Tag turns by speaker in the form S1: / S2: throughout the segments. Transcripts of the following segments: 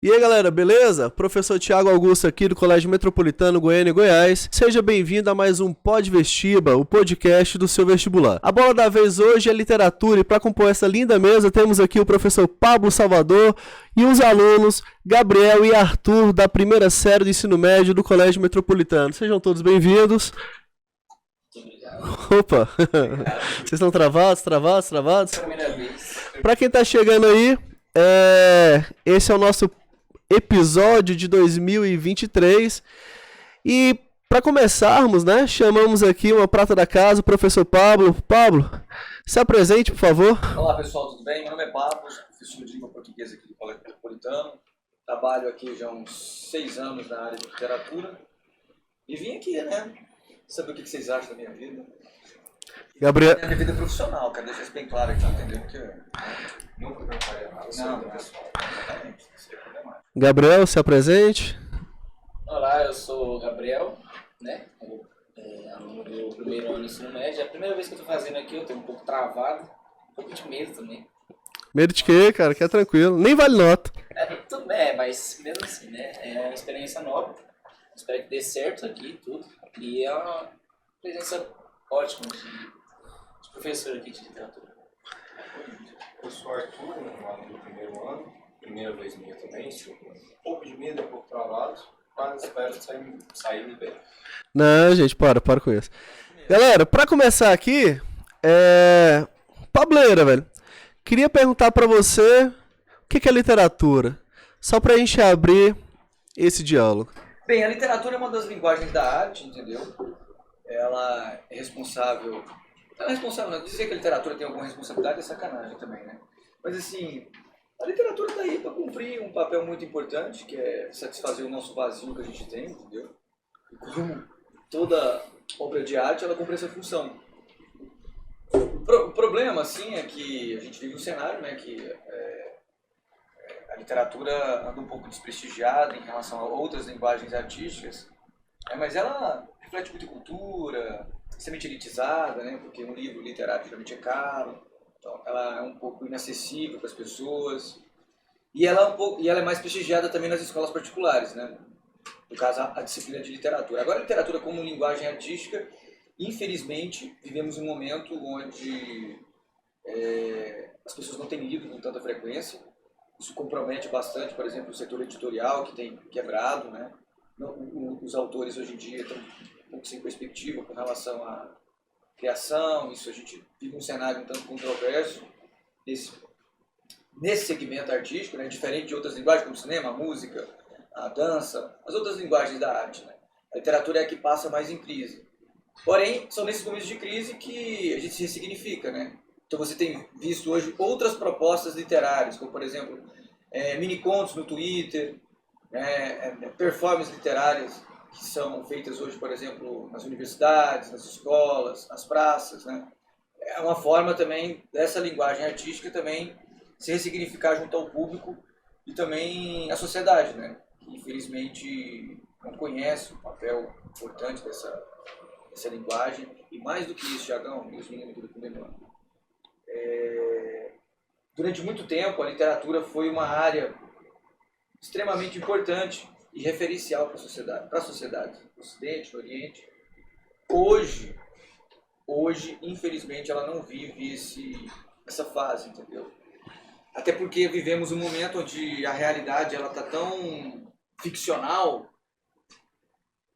S1: E aí galera, beleza? Professor Tiago Augusto aqui do Colégio Metropolitano Goiânia e Goiás. Seja bem-vindo a mais um Pod Vestiba, o podcast do seu vestibular. A bola da vez hoje é literatura e para compor essa linda mesa temos aqui o professor Pablo Salvador e os alunos Gabriel e Arthur da primeira série do ensino médio do Colégio Metropolitano. Sejam todos bem-vindos. Opa! Vocês estão travados?
S2: Primeira vez.
S1: Para quem tá chegando aí, esse é o nosso episódio de 2023 e para começarmos, né, chamamos aqui uma prata da casa, o professor Pablo. Pablo, se apresente, por favor.
S2: Olá pessoal, tudo bem? Meu nome é Pablo, sou professor de língua portuguesa aqui do Colégio Metropolitano. Trabalho aqui já há uns 6 anos na área de literatura e vim aqui, né, saber o que vocês acham da minha vida.
S1: Gabriel.
S2: Minha vida profissional, quero deixar isso bem claro aqui, entendeu? Porque nunca perguntaria nada sobre o pessoal. Exatamente, isso é problemático.
S1: Gabriel, se apresente.
S3: Olá, eu sou o Gabriel, né? Aluno do primeiro ano do ensino médio. É a primeira vez que eu tô fazendo aqui, eu tô um pouco travado, um pouco de medo também.
S1: Medo de quê, cara? Que é tranquilo. Nem vale nota.
S3: Tudo bem, mas mesmo assim, né? É uma experiência nova. Espero que dê certo aqui tudo. E é uma presença ótima de professor aqui de literatura.
S4: Eu sou Arthur, aluno do primeiro ano, primeira vez minha também, estou com um pouco de medo, um pouco travado, mas espero sair bem.
S1: Não, gente, para com isso. Galera, pra começar aqui, Pableira, velho. Queria perguntar pra você o que é literatura? Só pra gente abrir esse diálogo.
S2: Bem, a literatura é uma das linguagens da arte, entendeu? Ela é responsável... Ela é responsável, não dizer que a literatura tem alguma responsabilidade é sacanagem também, né? Mas assim, a literatura está aí para cumprir um papel muito importante, que é satisfazer o nosso vazio que a gente tem, entendeu? E como toda obra de arte, ela cumpre essa função. O problema, assim, é que a gente vive um cenário, né, que a literatura anda um pouco desprestigiada em relação a outras linguagens artísticas, mas ela reflete muito cultura, extremamente elitizada, né, porque um livro literário geralmente é caro, então ela é um pouco inacessível para as pessoas, e ela é mais prestigiada também nas escolas particulares, né, no caso a disciplina de literatura. Agora a literatura como linguagem artística, infelizmente, vivemos um momento onde as pessoas não têm lido com tanta frequência. Isso compromete bastante, por exemplo, o setor editorial, que tem quebrado, né? Os autores hoje em dia estão um pouco sem perspectiva com relação à criação. Isso a gente vive um cenário um tanto controverso nesse segmento artístico, né? Diferente de outras linguagens como o cinema, a música, a dança, as outras linguagens da arte, né? A literatura é a que passa mais em crise. Porém, são nesses momentos de crise que a gente se ressignifica, né? Então você tem visto hoje outras propostas literárias, como por exemplo, mini-contos no Twitter, performances literárias que são feitas hoje, por exemplo, nas universidades, nas escolas, nas praças, né? É uma forma também dessa linguagem artística também se ressignificar junto ao público e também à sociedade, né? Que infelizmente não conhece o papel importante dessa linguagem. E mais do que isso, Thiagão, e os meninos do primeiro ano. Durante muito tempo, a literatura foi uma área extremamente importante e referencial para a sociedade, no Ocidente, no Oriente. Hoje, infelizmente, ela não vive essa fase, entendeu? Até porque vivemos um momento onde a realidade ela está tão ficcional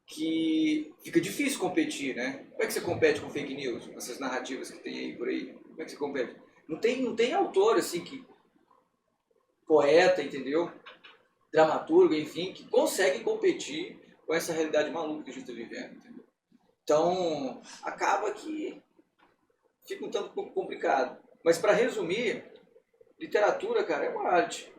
S2: que fica difícil competir, né? Como é que você compete com fake news, essas narrativas que tem aí por aí? Como é que você compete? Não tem autor, assim, poeta, entendeu? Dramaturgo, enfim, que consegue competir com essa realidade maluca que a gente está vivendo, entendeu? Então, acaba que fica um tanto complicado. Mas, para resumir, literatura, cara, é uma arte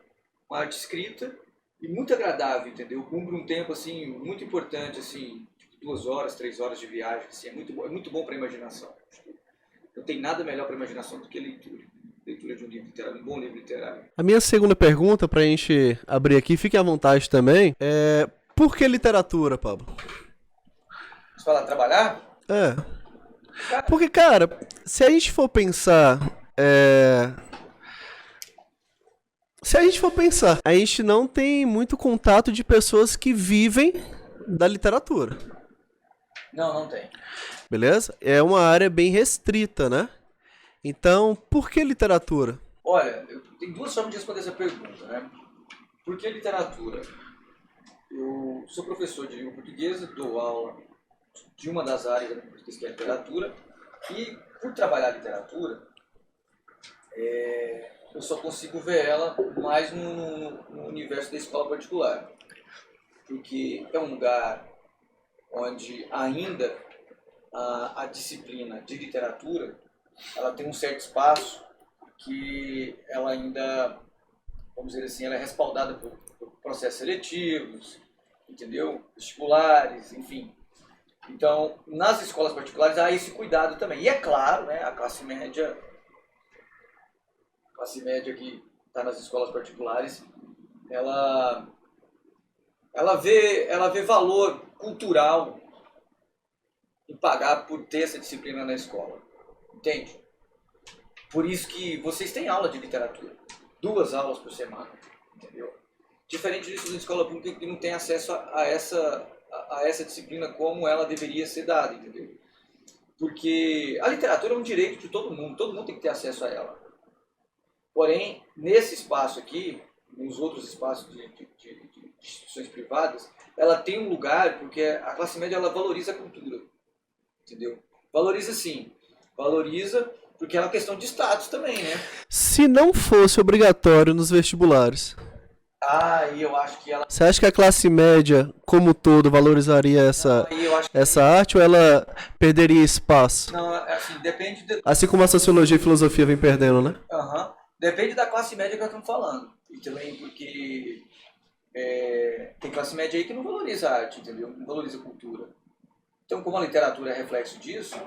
S2: escrita e muito agradável, entendeu? Cumpre um tempo, assim, muito importante, assim, tipo 2 horas, 3 horas de viagem, assim, é muito bom para a imaginação. Não tem nada melhor para a imaginação do que leitura. Leitura de um livro literário, um bom livro literário.
S1: A minha segunda pergunta, pra gente abrir aqui, fique à vontade também, por que literatura, Pablo?
S2: Você fala trabalhar?
S1: Porque, cara, se a gente for pensar Se a gente for pensar, a gente não tem muito contato de pessoas que vivem da literatura.
S2: Não tem.
S1: Beleza? É uma área bem restrita, né? Então, por que literatura?
S2: Olha, tem duas formas de responder essa pergunta, né? Por que literatura? Eu sou professor de língua portuguesa, dou aula de uma das áreas da língua portuguesa, que é a literatura, e por trabalhar literatura, eu só consigo ver ela mais no universo da escola particular, porque é um lugar onde ainda a disciplina de literatura ela tem um certo espaço que ela ainda, vamos dizer assim, ela é respaldada por processos seletivos, entendeu? Vestibulares, enfim. Então, nas escolas particulares há esse cuidado também. E é claro, né, a classe média que está nas escolas particulares, ela vê valor cultural em pagar por ter essa disciplina na escola. Entende? Por isso que vocês têm aula de literatura. 2 aulas por semana. Entendeu? Diferente disso na escola pública que não tem acesso a essa disciplina como ela deveria ser dada. Entendeu? Porque a literatura é um direito de todo mundo tem que ter acesso a ela. Porém, nesse espaço aqui, nos outros espaços de instituições privadas, ela tem um lugar porque a classe média ela valoriza a cultura. Entendeu? Valoriza sim. Valoriza porque é uma questão de status também, né?
S1: Se não fosse obrigatório nos vestibulares,
S2: E eu acho que ela...
S1: você acha que a classe média, como um todo, valorizaria essa arte ou ela perderia espaço?
S2: Não, assim, depende...
S1: Assim como a sociologia e filosofia vem perdendo, né?
S2: Depende da classe média que nós estamos falando. E também porque tem classe média aí que não valoriza a arte, entendeu? Não valoriza a cultura. Então, como a literatura é reflexo disso,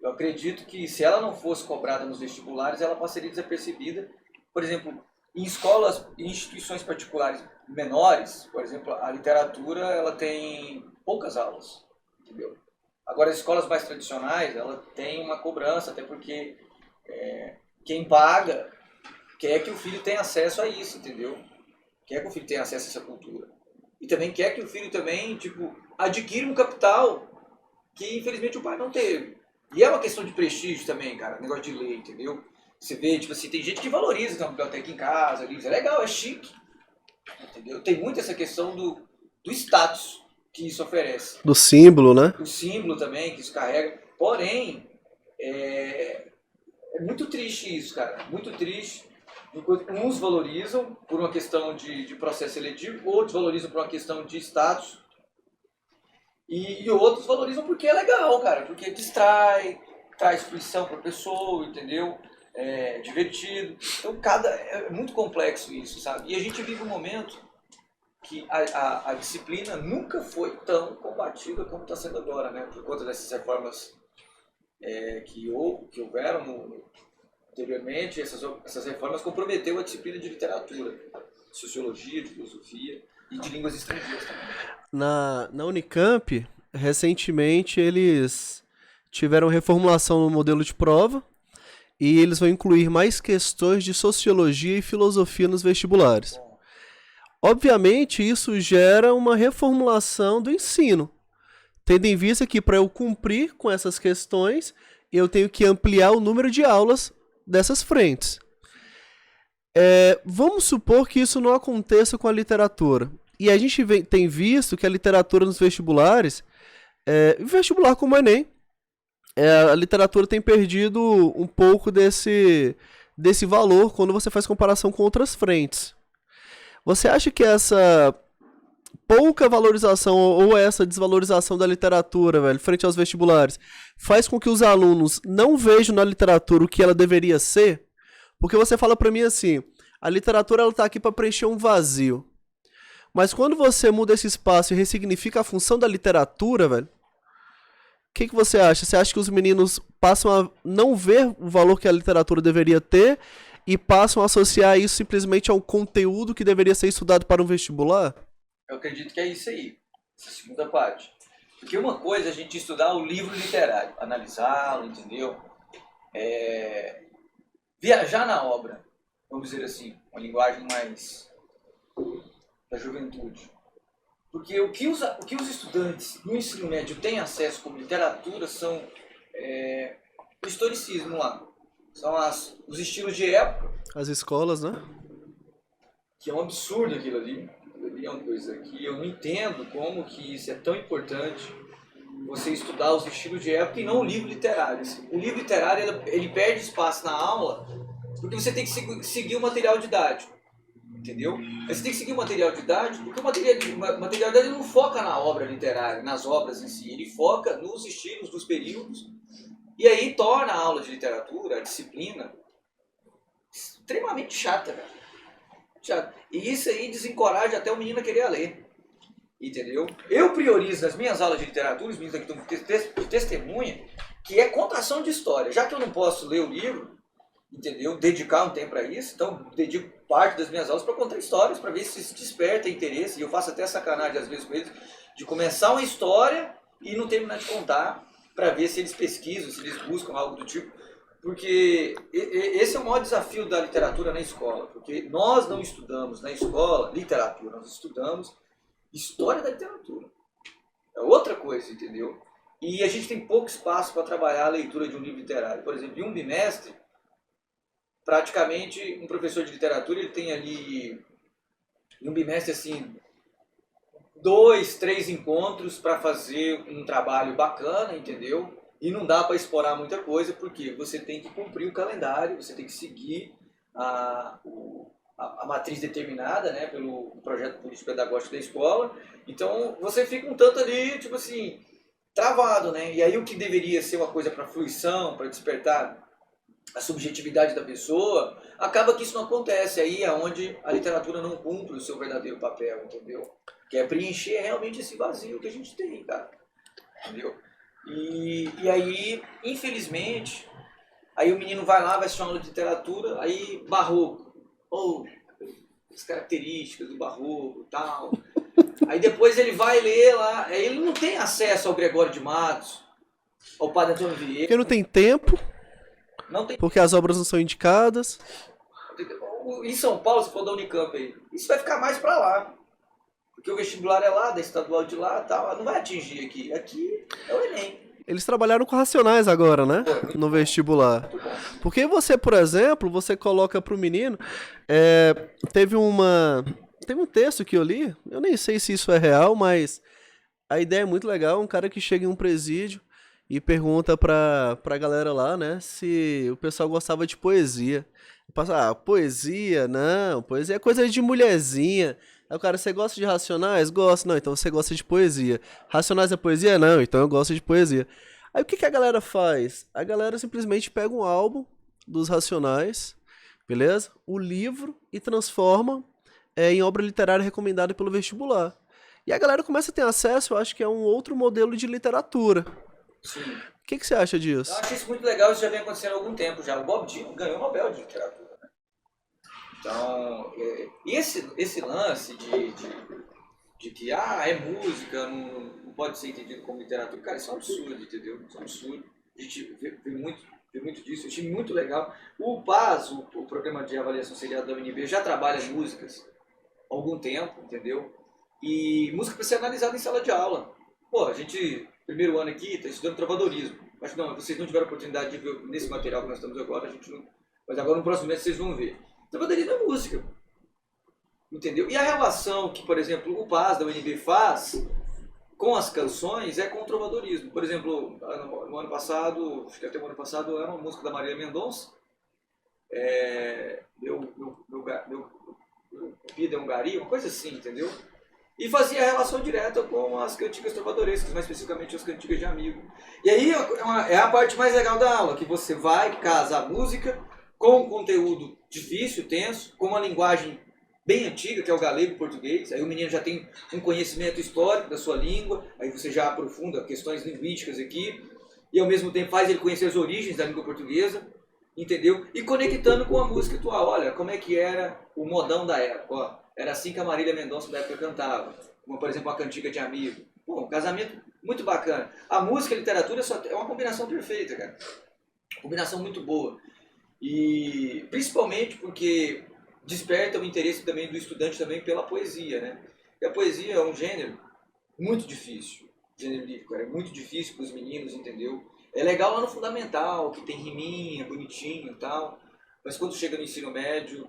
S2: eu acredito que se ela não fosse cobrada nos vestibulares, ela passaria desapercebida. Por exemplo, em escolas e instituições particulares menores, por exemplo, a literatura ela tem poucas aulas, entendeu? Agora, as escolas mais tradicionais, ela tem uma cobrança, até porque quem paga quer que o filho tenha acesso a isso, entendeu? Quer que o filho tenha acesso a essa cultura. E também quer que o filho também, adquira um capital que, infelizmente, o pai não teve. E é uma questão de prestígio também, cara, negócio de lei, entendeu? Você vê, tem gente que valoriza ter uma biblioteca em casa, livros, é legal, é chique, entendeu? Tem muito essa questão do status que isso oferece.
S1: Do símbolo, né?
S2: O símbolo também, que isso carrega. Porém, é muito triste isso, cara, muito triste. Uns valorizam por uma questão de processo seletivo, outros valorizam por uma questão de status. E outros valorizam porque é legal, cara, porque distrai, traz fruição para a pessoa, entendeu? É divertido. Então, é muito complexo isso, sabe? E a gente vive um momento que a disciplina nunca foi tão combatida como está sendo agora, né? Por conta dessas reformas que houveram anteriormente, essas reformas comprometeu a disciplina de literatura, de sociologia, de filosofia e de línguas estrangeiras também.
S1: Na Unicamp, recentemente, eles tiveram reformulação no modelo de prova e eles vão incluir mais questões de sociologia e filosofia nos vestibulares. Obviamente, isso gera uma reformulação do ensino, tendo em vista que para eu cumprir com essas questões, eu tenho que ampliar o número de aulas dessas frentes. Vamos supor que isso não aconteça com a literatura. E a gente tem visto que a literatura nos vestibulares, vestibular como o Enem, a literatura tem perdido um pouco desse valor quando você faz comparação com outras frentes. Você acha que essa pouca valorização ou essa desvalorização da literatura, velho, frente aos vestibulares, faz com que os alunos não vejam na literatura o que ela deveria ser? Porque você fala pra mim assim, a literatura ela tá aqui pra preencher um vazio. Mas quando você muda esse espaço e ressignifica a função da literatura, velho, o que você acha? Você acha que os meninos passam a não ver o valor que a literatura deveria ter e passam a associar isso simplesmente a um conteúdo que deveria ser estudado para um vestibular?
S2: Eu acredito que é isso aí, essa segunda parte. Porque uma coisa é a gente estudar o livro literário, analisá-lo, entendeu? Viajar na obra. vamos dizer assim, uma linguagem mais da juventude. Porque o que os estudantes no ensino médio têm acesso como literatura são o historicismo lá. São os estilos de época,
S1: As escolas, né?
S2: que é um absurdo aquilo ali. Aquilo ali é uma coisa que eu não entendo como que isso é tão importante, você estudar os estilos de época e não o livro literário. O livro literário ele perde espaço na aula porque você tem que seguir o material didático, entendeu? Você tem que seguir o material didático porque o material didático não foca na obra literária, nas obras em si, ele foca nos estilos dos períodos e aí torna a aula de literatura, a disciplina, extremamente chata, cara. Chata. E isso aí desencoraja até o menino a querer ler. Entendeu? Eu priorizo nas minhas aulas de literatura, os meninos aqui estão de testemunha, que é contação de história. Já que eu não posso ler o livro, entendeu? Dedicar um tempo para isso, então dedico parte das minhas aulas para contar histórias, para ver se desperta interesse. E eu faço até sacanagem às vezes com eles, de começar uma história e não terminar de contar, para ver se eles pesquisam, se eles buscam algo do tipo. Porque esse é o maior desafio da literatura na escola. Porque nós não estudamos na escola literatura, nós estudamos história da literatura. É outra coisa, entendeu? E a gente tem pouco espaço para trabalhar a leitura de um livro literário. Por exemplo, em um bimestre, praticamente um professor de literatura ele tem ali, em um bimestre, assim, 2, 3 encontros para fazer um trabalho bacana, entendeu? E não dá para explorar muita coisa, porque você tem que cumprir o calendário, você tem que seguir a matriz determinada, né, pelo projeto político-pedagógico da escola. Então, você fica um tanto ali, tipo assim, travado, né? E aí o que deveria ser uma coisa para fruição, para despertar a subjetividade da pessoa, acaba que isso não acontece. Aí é onde a literatura não cumpre o seu verdadeiro papel, entendeu? Que é preencher realmente esse vazio que a gente tem, cara. Entendeu? E aí, infelizmente, aí o menino vai lá, vai assistir uma aula de literatura, aí barroco. Ou as características do barroco e tal. Aí depois ele vai ler lá, ele não tem acesso ao Gregório de Matos, ao Padre Antônio Vieira.
S1: Porque não tem tempo,
S2: Não tem.
S1: porque as obras não são indicadas.
S2: Em São Paulo, se for da Unicamp aí, isso vai ficar mais pra lá. Porque o vestibular é lá, da estadual de lá e tal, não vai atingir aqui. Aqui é o Enem.
S1: Eles trabalharam com Racionais agora, né? No vestibular.
S2: Muito bom.
S1: Porque você, por exemplo, você coloca pro menino... Teve um texto que eu li, eu nem sei se isso é real, mas a ideia é muito legal. Um cara que chega em um presídio e pergunta pra galera lá, né, se o pessoal gostava de poesia. Passa, poesia? Não, poesia é coisa de mulherzinha. Aí o cara, você gosta de Racionais? Gosto. Não, então você gosta de poesia. Racionais é poesia? Não, então eu gosto de poesia. Aí o que a galera faz? A galera simplesmente pega um álbum dos Racionais, beleza? O livro e transforma em obra literária recomendada pelo vestibular. E a galera começa a ter acesso, eu acho que é um outro modelo de literatura.
S2: Sim.
S1: O que você acha disso?
S2: Eu acho isso muito legal, isso já vem acontecendo há algum tempo já. O Bob Dylan ganhou o Nobel de Literatura. Né? Então, esse lance de que é música, não pode ser entendido como literatura, cara, isso é um absurdo, entendeu? Isso é um absurdo. A gente vê muito disso, eu achei muito legal. O PAS, o Programa de Avaliação Seriada da UNB, já trabalha músicas há algum tempo, entendeu? E música para ser analisada em sala de aula. Pô, a gente, primeiro ano aqui, está estudando trovadorismo. Mas não, vocês não tiveram oportunidade de ver nesse material que nós estamos agora, a gente não... Mas agora no próximo mês vocês vão ver. Trovadorismo é música. Entendeu? E a relação que, por exemplo, o PAS da UNB faz com as canções é com o trovadorismo. Por exemplo, no ano passado, acho que até o ano passado, era uma música da Marília Mendonça. Meu vida é um gari, uma coisa assim, entendeu? E fazia relação direta com as cantigas trovadorescas, mais especificamente as cantigas de amigo. E aí é a parte mais legal da aula, que você vai casar a música com um conteúdo difícil, tenso, com uma linguagem bem antiga, que é o galego e português. Aí o menino já tem um conhecimento histórico da sua língua, aí você já aprofunda questões linguísticas aqui, e ao mesmo tempo faz ele conhecer as origens da língua portuguesa, entendeu? E conectando com a música atual. Olha, como é que era o modão da época, ó. Era assim que a Marília Mendonça da época cantava, como por exemplo a cantiga de amigo. Pô, um casamento muito bacana. A música e a literatura é uma combinação perfeita, cara. Combinação muito boa. E principalmente porque desperta o interesse também do estudante também pela poesia, né? E a poesia é um gênero muito difícil, gênero lírico, é muito difícil para os meninos, entendeu? É legal lá no fundamental, que tem riminha, bonitinho e tal, mas quando chega no ensino médio,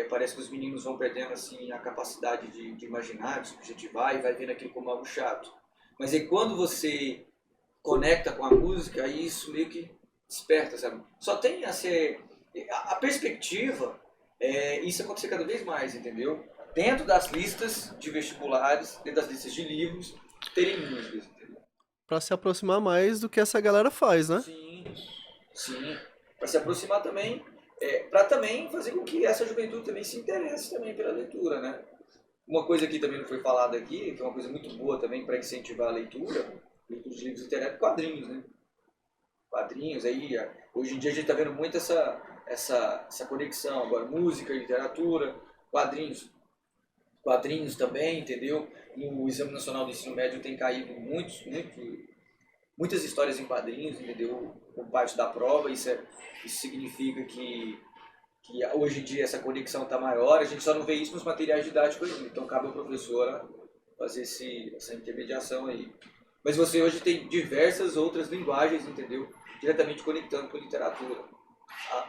S2: parece que os meninos vão perdendo assim a capacidade de imaginar, de subjetivar e vai vendo aquilo como algo chato. Mas aí quando você conecta com a música, aí isso meio que desperta, sabe? Só tem a ser... A perspectiva é isso acontecer cada vez mais, entendeu? Dentro das listas de vestibulares, dentro das listas de livros, terem músicas, entendeu?
S1: Pra se aproximar mais do que essa galera faz, né?
S2: Sim, sim. Para se aproximar também, para também fazer com que essa juventude também se interesse também pela leitura, né? Uma coisa que também não foi falada aqui, que é uma coisa muito boa também para incentivar a leitura de livros literários, quadrinhos, né? Quadrinhos, aí, hoje em dia a gente está vendo muito essa conexão, agora música, literatura, quadrinhos. Quadrinhos também, entendeu? No Exame Nacional do Ensino Médio tem caído muitas histórias em quadrinhos, entendeu? Por parte da prova, isso significa que hoje em dia essa conexão está maior, a gente só não vê isso nos materiais didáticos ainda, então cabe ao professor fazer essa intermediação aí. Mas você hoje tem diversas outras linguagens, entendeu? Diretamente conectando com a literatura,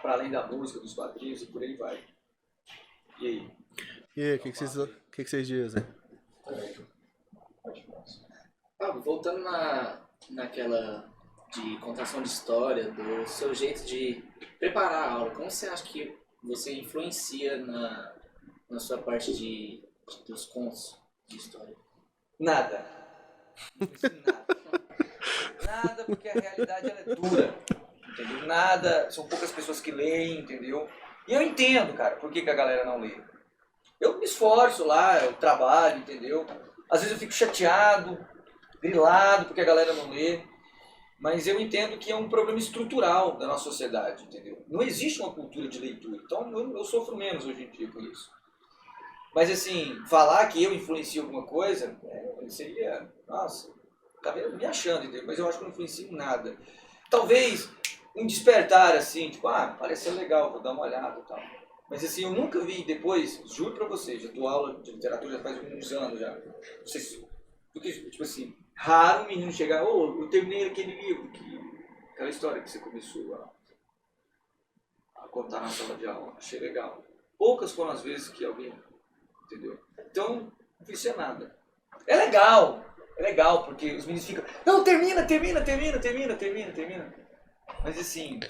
S2: para além da música, dos quadrinhos e por aí vai. E aí?
S1: E aí, o que vocês dizem?
S3: Pablo, voltando naquela de contação de história, do seu jeito de preparar a aula, como você acha que você influencia na sua parte dos contos de história?
S2: Nada. Nada, porque a realidade ela é dura, entendeu? Nada, são poucas pessoas que leem, entendeu? E eu entendo, cara, por que a galera não lê. Eu me esforço lá, eu trabalho, entendeu? Às vezes eu fico chateado, grilado, porque a galera não lê. Mas eu entendo que é um problema estrutural da nossa sociedade, entendeu? Não existe uma cultura de leitura, então eu sofro menos hoje em dia com isso. Mas assim, falar que eu influencio alguma coisa, seria, nossa, tá me achando, entendeu? Mas eu acho que não influencio em nada. Talvez um despertar assim, tipo, pareceu legal, vou dar uma olhada e tal. Mas assim, eu nunca vi depois, juro pra vocês, já dou aula de literatura já faz uns anos já. Não sei se, porque, tipo assim, raro um menino chegar, eu terminei aquele livro, aquela história que você começou a contar na sala de aula, achei legal. Poucas foram as vezes que alguém, entendeu? Então, não fiz nada. É legal, porque os meninos ficam, não, termina. Mas assim...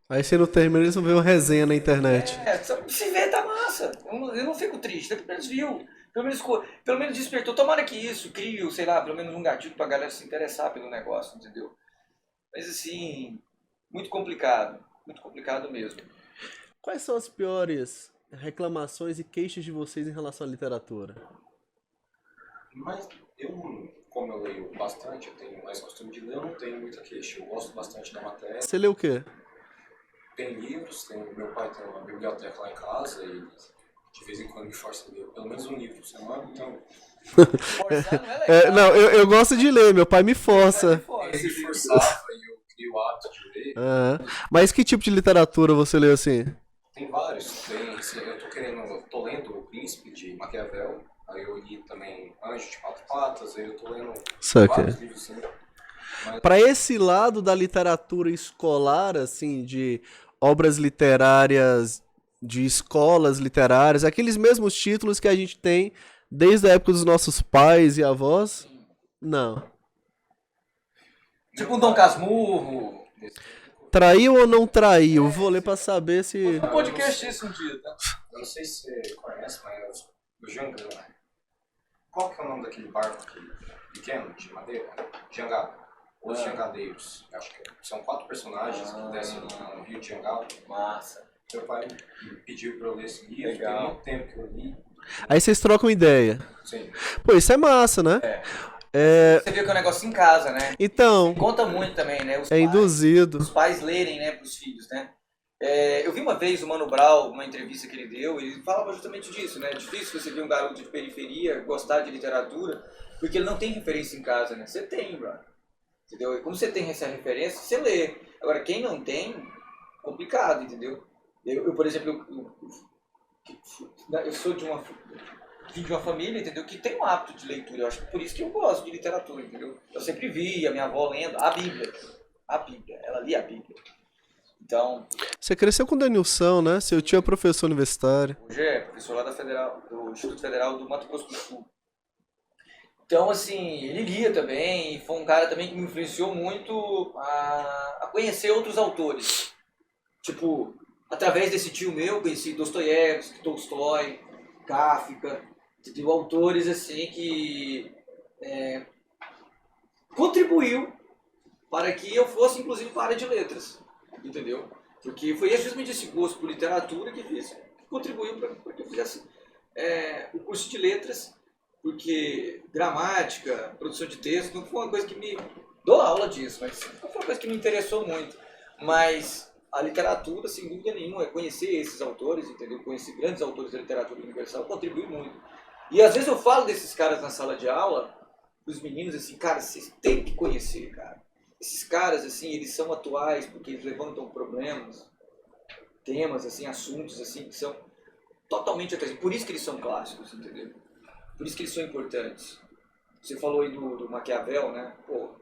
S1: Aí se não termina, eles vão ver uma resenha na internet.
S2: Se vê, tá massa. Eu não fico triste, pelo menos viu. Pelo menos despertou. Tomara que isso crie, sei lá, pelo menos um gatilho pra galera se interessar pelo negócio, entendeu? Mas assim, muito complicado mesmo.
S1: Quais são as piores reclamações e queixas de vocês em relação à literatura?
S4: Mas como eu leio bastante, eu tenho mais costume de ler, eu não tenho muita queixa. Eu gosto bastante da matéria.
S1: Você lê o quê?
S4: Tem livros, meu pai tem uma biblioteca lá em casa e de vez em quando me força a ler pelo menos um livro por semana, então...
S2: Forçar não é legal.
S1: Não, eu gosto de ler, meu pai me força.
S4: Ele forçava e eu criei o hábito de ler.
S1: Mas que tipo de literatura você lê assim?
S4: Tem vários. Eu tô lendo O Príncipe de Maquiavel, aí eu li também Anjo de Quatro Patas, aí eu tô lendo vários livros assim.
S1: Pra esse lado da literatura escolar, assim, de obras literárias, de escolas literárias, aqueles mesmos títulos que a gente tem desde a época dos nossos pais e avós, não.
S2: Tipo um Dom Casmurro.
S1: Traiu ou não traiu? Vou ler pra saber se...
S2: Um podcast isso um dia, tá?
S4: Eu não sei se você conhece, mas o Jangada, né? Qual que é o nome daquele barco pequeno, de madeira? Jangada. Os Jangadeiros. Acho que são 4 personagens que descem no rio de Jangada.
S2: Massa.
S4: Meu pai me pediu pra eu ler esse livro,
S2: Legal.
S4: tem muito tempo que eu li.
S1: Aí vocês trocam ideia.
S4: Sim.
S1: Pô, isso é massa, né?
S2: Você viu que é um negócio em casa, né?
S1: Então,
S2: Conta muito também, né?
S1: induzido.
S2: Os pais lerem, né, pros filhos, né? Eu vi uma vez o Mano Brown, uma entrevista que ele deu, ele falava justamente disso, né? É difícil você ver um garoto de periferia gostar de literatura, porque ele não tem referência em casa, né? Você tem, bro. Entendeu? E como você tem essa referência, você lê. Agora, quem não tem, complicado, entendeu? Por exemplo, eu sou de uma família, entendeu, que tem um hábito de leitura. Eu acho que por isso que eu gosto de literatura, entendeu? Eu sempre vi a minha avó lendo a Bíblia, ela lia a Bíblia. Então,
S1: Você cresceu com o Denilson, né? Seu tio é professor universitário.
S2: hoje é professor lá do Instituto Federal do Mato Grosso do Sul. Então, assim, ele lia também, e foi um cara também que me influenciou muito a conhecer outros autores. Tipo, através desse tio meu, conheci Dostoiévski, Tolstói, Kafka, entendeu? Autores, assim, que contribuiu para que eu fosse, inclusive, para a área de letras, entendeu? Porque foi justamente esse gosto por literatura que contribuiu para que eu fizesse o curso de letras, porque gramática, produção de texto, não foi uma coisa que me... Dou aula disso, mas não foi uma coisa que me interessou muito. Mas a literatura, sem dúvida nenhuma, conhecer esses autores, entendeu? Conhecer grandes autores da literatura universal contribui muito. E às vezes eu falo desses caras na sala de aula, os meninos, assim, cara, vocês têm que conhecer, cara. Esses caras, assim, eles são atuais porque eles levantam problemas, temas, assim, assuntos, assim, que são totalmente atuais. Por isso que eles são clássicos, entendeu? Por isso que eles são importantes. Você falou aí do Maquiavel, né? Pô,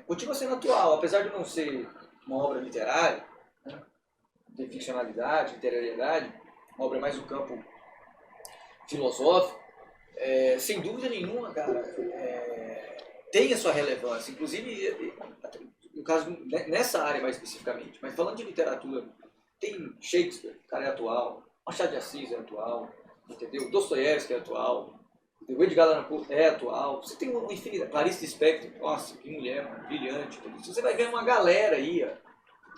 S2: continua sendo atual, apesar de não ser uma obra literária, né? De ficcionalidade, literariedade, uma obra mais do campo filosófico, sem dúvida nenhuma, cara, tem a sua relevância. Inclusive, no caso, nessa área mais especificamente, mas falando de literatura, tem Shakespeare, cara, é atual, Machado de Assis é atual, entendeu? Dostoiévski é atual, o Edgar Allan Poe é atual. Você tem uma infinidade. Clarice Lispector, nossa, que mulher, mano, brilhante. Entendeu? Você vai ver uma galera aí,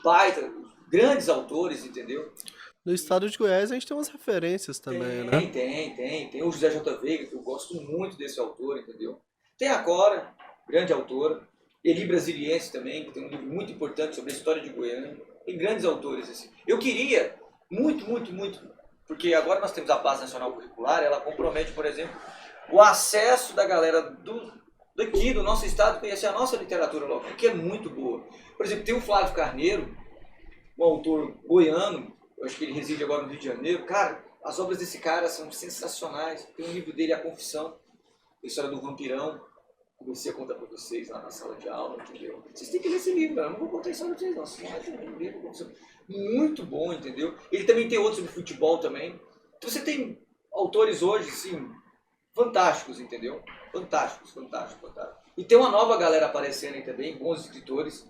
S2: baita, grandes autores, entendeu?
S1: No estado de Goiás a gente tem umas referências também, né?
S2: Tem o José J. Veiga, que eu gosto muito desse autor, entendeu? Tem a Cora, grande autora. Eli Brasiliense também, que tem um livro muito importante sobre a história de Goiânia. Tem grandes autores, assim. Eu queria, muito, porque agora nós temos a Base Nacional Curricular, ela compromete, por exemplo, o acesso da galera daqui, do nosso estado, conhecer a nossa literatura local, que é muito boa. Por exemplo, tem o Flávio Carneiro, um autor goiano, eu acho que ele reside agora no Rio de Janeiro. Cara, as obras desse cara são sensacionais. Tem um livro dele, A Confissão, a história do vampirão. Comecei a contar para vocês lá na sala de aula, entendeu? Vocês têm que ler esse livro, eu não vou contar a história de vocês, não. Vocês vão ler um livro, muito bom, entendeu? Ele também tem outro sobre futebol também. Então você tem autores hoje, sim, fantásticos, entendeu? Fantásticos. E tem uma nova galera aparecendo aí também, bons escritores,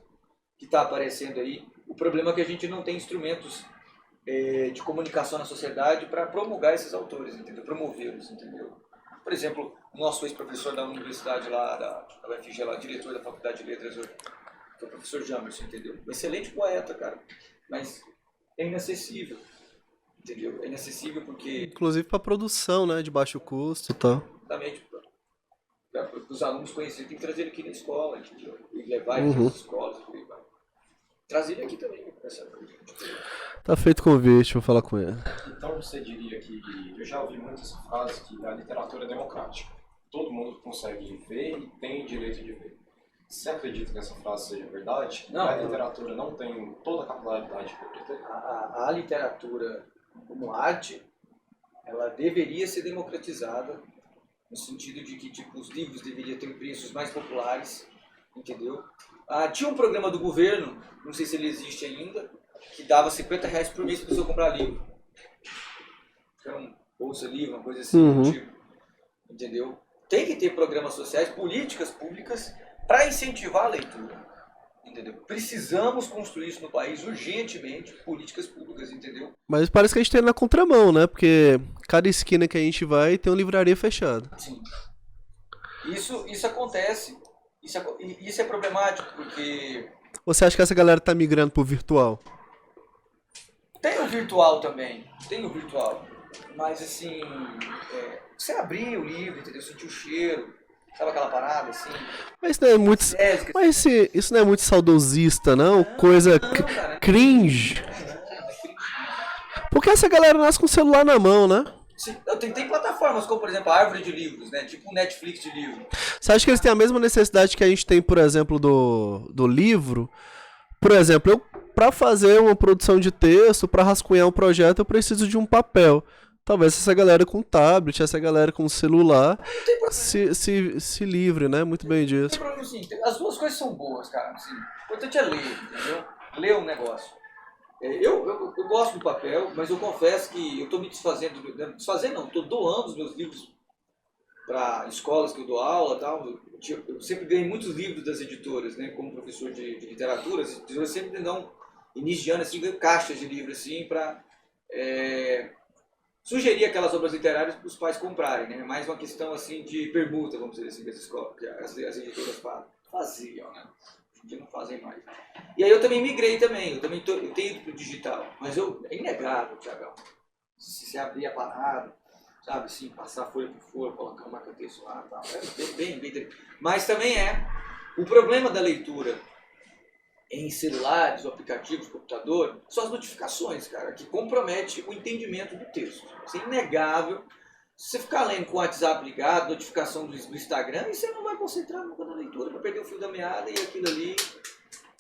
S2: que está aparecendo aí. O problema é que a gente não tem instrumentos de comunicação na sociedade para promulgar esses autores, entendeu? Promovê-los, entendeu? Por exemplo, o nosso ex-professor da universidade lá, da UFG, lá, diretor da Faculdade de Letras hoje, que é o professor Jamerson, entendeu? Um excelente poeta, cara, mas é inacessível, entendeu? É inacessível porque...
S1: Inclusive para produção, né? De baixo custo e tal.
S2: Exatamente. Para os alunos conhecerem, tem que trazer ele aqui na escola, entendeu? E levar ele para as escolas, por aí vai. Trazer ele aqui também, essa coisa.
S1: Tá feito convite, vou falar com ele.
S4: Então você diria que, eu já ouvi muito essa frase, que a literatura é democrática. Todo mundo consegue ver e tem direito de ver. Você acredita que essa frase seja verdade? Que a literatura não tem toda a capilaridade que eu pretendo?
S2: A literatura como arte, ela deveria ser democratizada, no sentido de que tipo, os livros deveriam ter preços mais populares, entendeu? Tinha um programa do governo, não sei se ele existe ainda, que dava R$50 por mês para a pessoa comprar livro. Então, bolsa livro, uma coisa assim, tipo, entendeu? Tem que ter programas sociais, políticas públicas para incentivar a leitura, entendeu? Precisamos construir isso no país urgentemente, políticas públicas, entendeu?
S1: Mas parece que a gente tem na contramão, né? Porque cada esquina que a gente vai tem uma livraria fechada.
S2: Sim. Isso acontece, isso é problemático, porque...
S1: Você acha que essa galera tá migrando pro virtual?
S2: Tem o virtual também, mas assim, você abrir o livro, entendeu? Sentir o cheiro, sabe aquela parada assim?
S1: Mas isso não é muito, isso não é muito saudosista, não? Coisa
S2: cara,
S1: cringe. Porque essa galera nasce com o celular na mão, né?
S2: Sim, tem plataformas como, por exemplo, a Árvore de Livros, né? Tipo um Netflix de livro.
S1: Você acha que eles têm a mesma necessidade que a gente tem, por exemplo, do livro? Por exemplo, eu para fazer uma produção de texto, para rascunhar um projeto, eu preciso de um papel. Talvez essa galera com tablet, essa galera com celular se livre, né? Muito bem
S2: Não tem
S1: disso.
S2: problema assim, as duas coisas são boas, cara. Assim, o importante é ler, entendeu? Ler um negócio. Eu gosto do papel, mas eu confesso que eu estou me desfazendo, desfazendo não, estou doando os meus livros para escolas que eu dou aula e tal. Eu sempre ganhei muitos livros das editoras, né? Como professor de literatura, as editoras sempre me dão, início de ano, assim, ganho caixas de livros, assim, para sugerir aquelas obras literárias para os pais comprarem, né? Mais uma questão, assim, de permuta, vamos dizer assim, das escolas, que as editoras faziam, né? Hoje em dia não fazem mais. E aí eu também migrei também, eu tenho ido para o digital, mas é inegável, Thiagão. Se você abrir a parada, sabe, assim, passar folha por folha, colocar uma marca-texto lá e tal, bem. Mas também o problema da leitura em celulares, ou aplicativos, computador, são as notificações, cara, que compromete o entendimento do texto. Isso é inegável. Se você ficar lendo com o WhatsApp ligado, notificação do Instagram, você não vai concentrar nunca na leitura, vai perder o fio da meada e aquilo ali.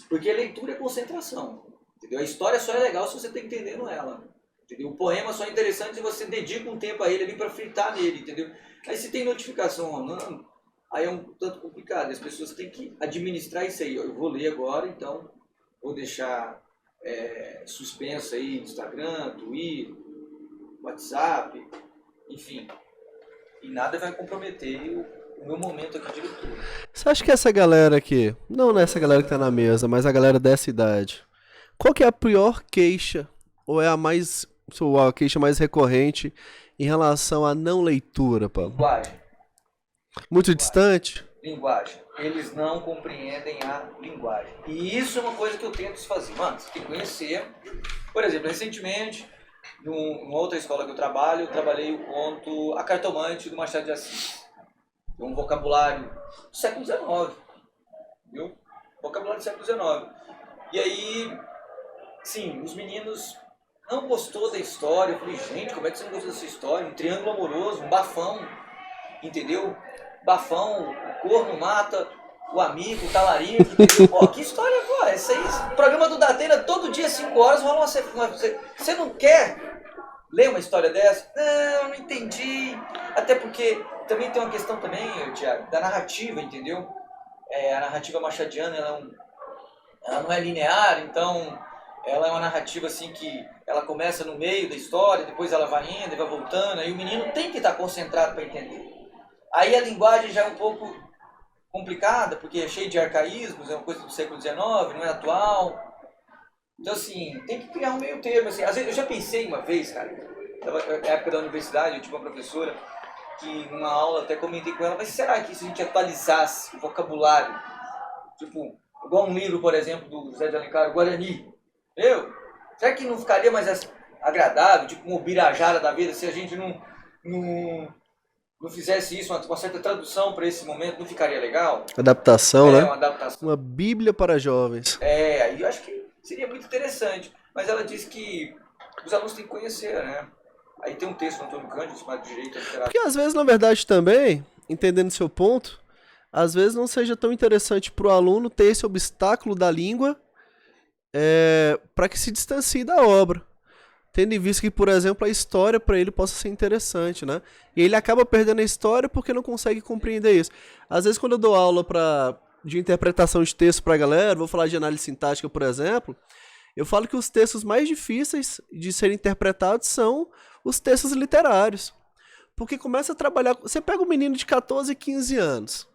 S2: Porque a leitura é concentração, entendeu? A história só é legal se você está entendendo ela, entendeu? O poema só é interessante se você dedica um tempo a ele ali para fritar nele, entendeu? Aí se tem notificação rolando, aí é um tanto complicado. As pessoas têm que administrar isso aí. Eu vou ler agora, então vou deixar suspenso aí no Instagram, Twitter, WhatsApp, enfim. E nada vai comprometer o meu momento aqui de leitura.
S1: Você acha que essa galera aqui, não essa galera que tá na mesa, mas a galera dessa idade, qual que é a pior queixa, ou é a queixa mais recorrente em relação à não leitura, Paulo?
S2: Linguagem.
S1: Muito distante?
S2: Linguagem. Eles não compreendem a linguagem. E isso é uma coisa que eu tento fazer. Mano, você tem que conhecer. Por exemplo, recentemente, numa outra escola que eu trabalhei o conto A Cartomante do Machado de Assis. É um vocabulário do século XIX. Viu? Vocabulário do século XIX. E aí, sim, os meninos não gostou da história. Eu falei, gente, como é que você não gostou dessa história? Um triângulo amoroso, um bafão, entendeu? Bafão, o corno mata o amigo, o talarico, entendeu? Pô, que história, pô, essa aí. O programa do Datena, todo dia, 5 horas, rola você não quer ler uma história dessa? Não entendi. Até porque também tem uma questão também, Thiago, da narrativa, entendeu? A narrativa machadiana, ela não é linear, então ela é uma narrativa assim que ela começa no meio da história, depois ela vai indo e vai voltando, aí o menino tem que estar concentrado para entender. Aí a linguagem já é um pouco complicada, porque é cheio de arcaísmos, é uma coisa do século XIX, não é atual. Então, assim, tem que criar um meio termo. Assim. Às vezes, eu já pensei uma vez, cara, na época da universidade, eu tive uma professora que, numa aula, até comentei com ela, mas será que se a gente atualizasse o vocabulário, tipo, igual um livro, por exemplo, do José de Alencar, o Guarani, será que não ficaria mais agradável, tipo uma Ubirajara da vida, se a gente não fizesse isso, uma certa tradução para esse momento, não ficaria legal?
S1: Adaptação, né?
S2: Uma adaptação.
S1: Uma bíblia para jovens.
S2: Aí eu acho que seria muito interessante. Mas ela disse que os alunos têm que conhecer, né? Aí tem um texto do Antônio Cândido chamado Direito à Literatura.
S1: Porque às vezes, na verdade, também, entendendo seu ponto, às vezes não seja tão interessante para o aluno ter esse obstáculo da língua para que se distancie da obra. Tendo em vista que, por exemplo, a história para ele possa ser interessante, né? E ele acaba perdendo a história porque não consegue compreender isso. Às vezes, quando eu dou aula de interpretação de texto para a galera, vou falar de análise sintática, por exemplo, eu falo que os textos mais difíceis de serem interpretados são os textos literários. Porque começa a trabalhar... Você pega um menino de 14, 15 anos,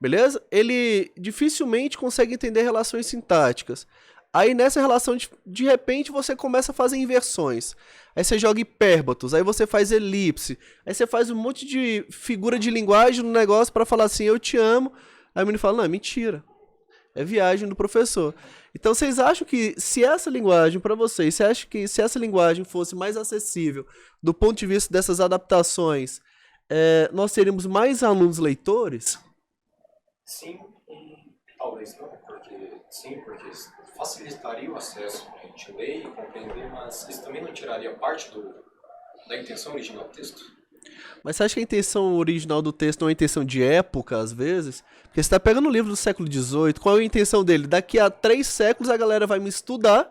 S1: beleza? Ele dificilmente consegue entender relações sintáticas. Aí nessa relação, de repente, você começa a fazer inversões. Aí você joga hipérbatos, aí você faz elipse, aí você faz um monte de figura de linguagem no negócio para falar assim, eu te amo. Aí o menino fala, não, é mentira. É viagem do professor. Então vocês acham que se essa linguagem, para vocês, você acha que se essa linguagem fosse mais acessível do ponto de vista dessas adaptações, nós teríamos mais alunos leitores?
S4: Sim, talvez não, porque facilitaria o acesso, a gente ler e compreender, mas isso também não tiraria parte da intenção original do texto?
S1: Mas você acha que a intenção original do texto não é a intenção de época, às vezes? Porque você tá pegando um livro do século XVIII, qual é a intenção dele? Daqui a 3 séculos a galera vai me estudar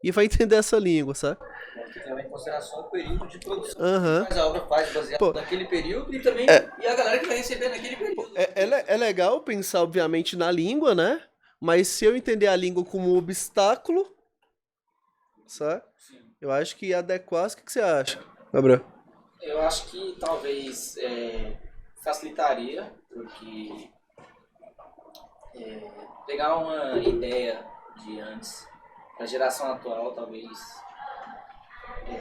S1: e vai entender essa língua, sabe?
S2: Tem que levar em consideração o período de produção
S1: Aham.
S2: que a obra faz baseado
S1: Pô,
S2: naquele período e também e a galera que vai receber naquele período.
S1: É legal pensar, obviamente, na língua, né? Mas se eu entender a língua como um obstáculo, sabe?
S2: Sim.
S1: Eu acho que adequar. O que você acha, Gabriel?
S3: Eu acho que talvez facilitaria, porque pegar uma ideia de antes, a geração atual talvez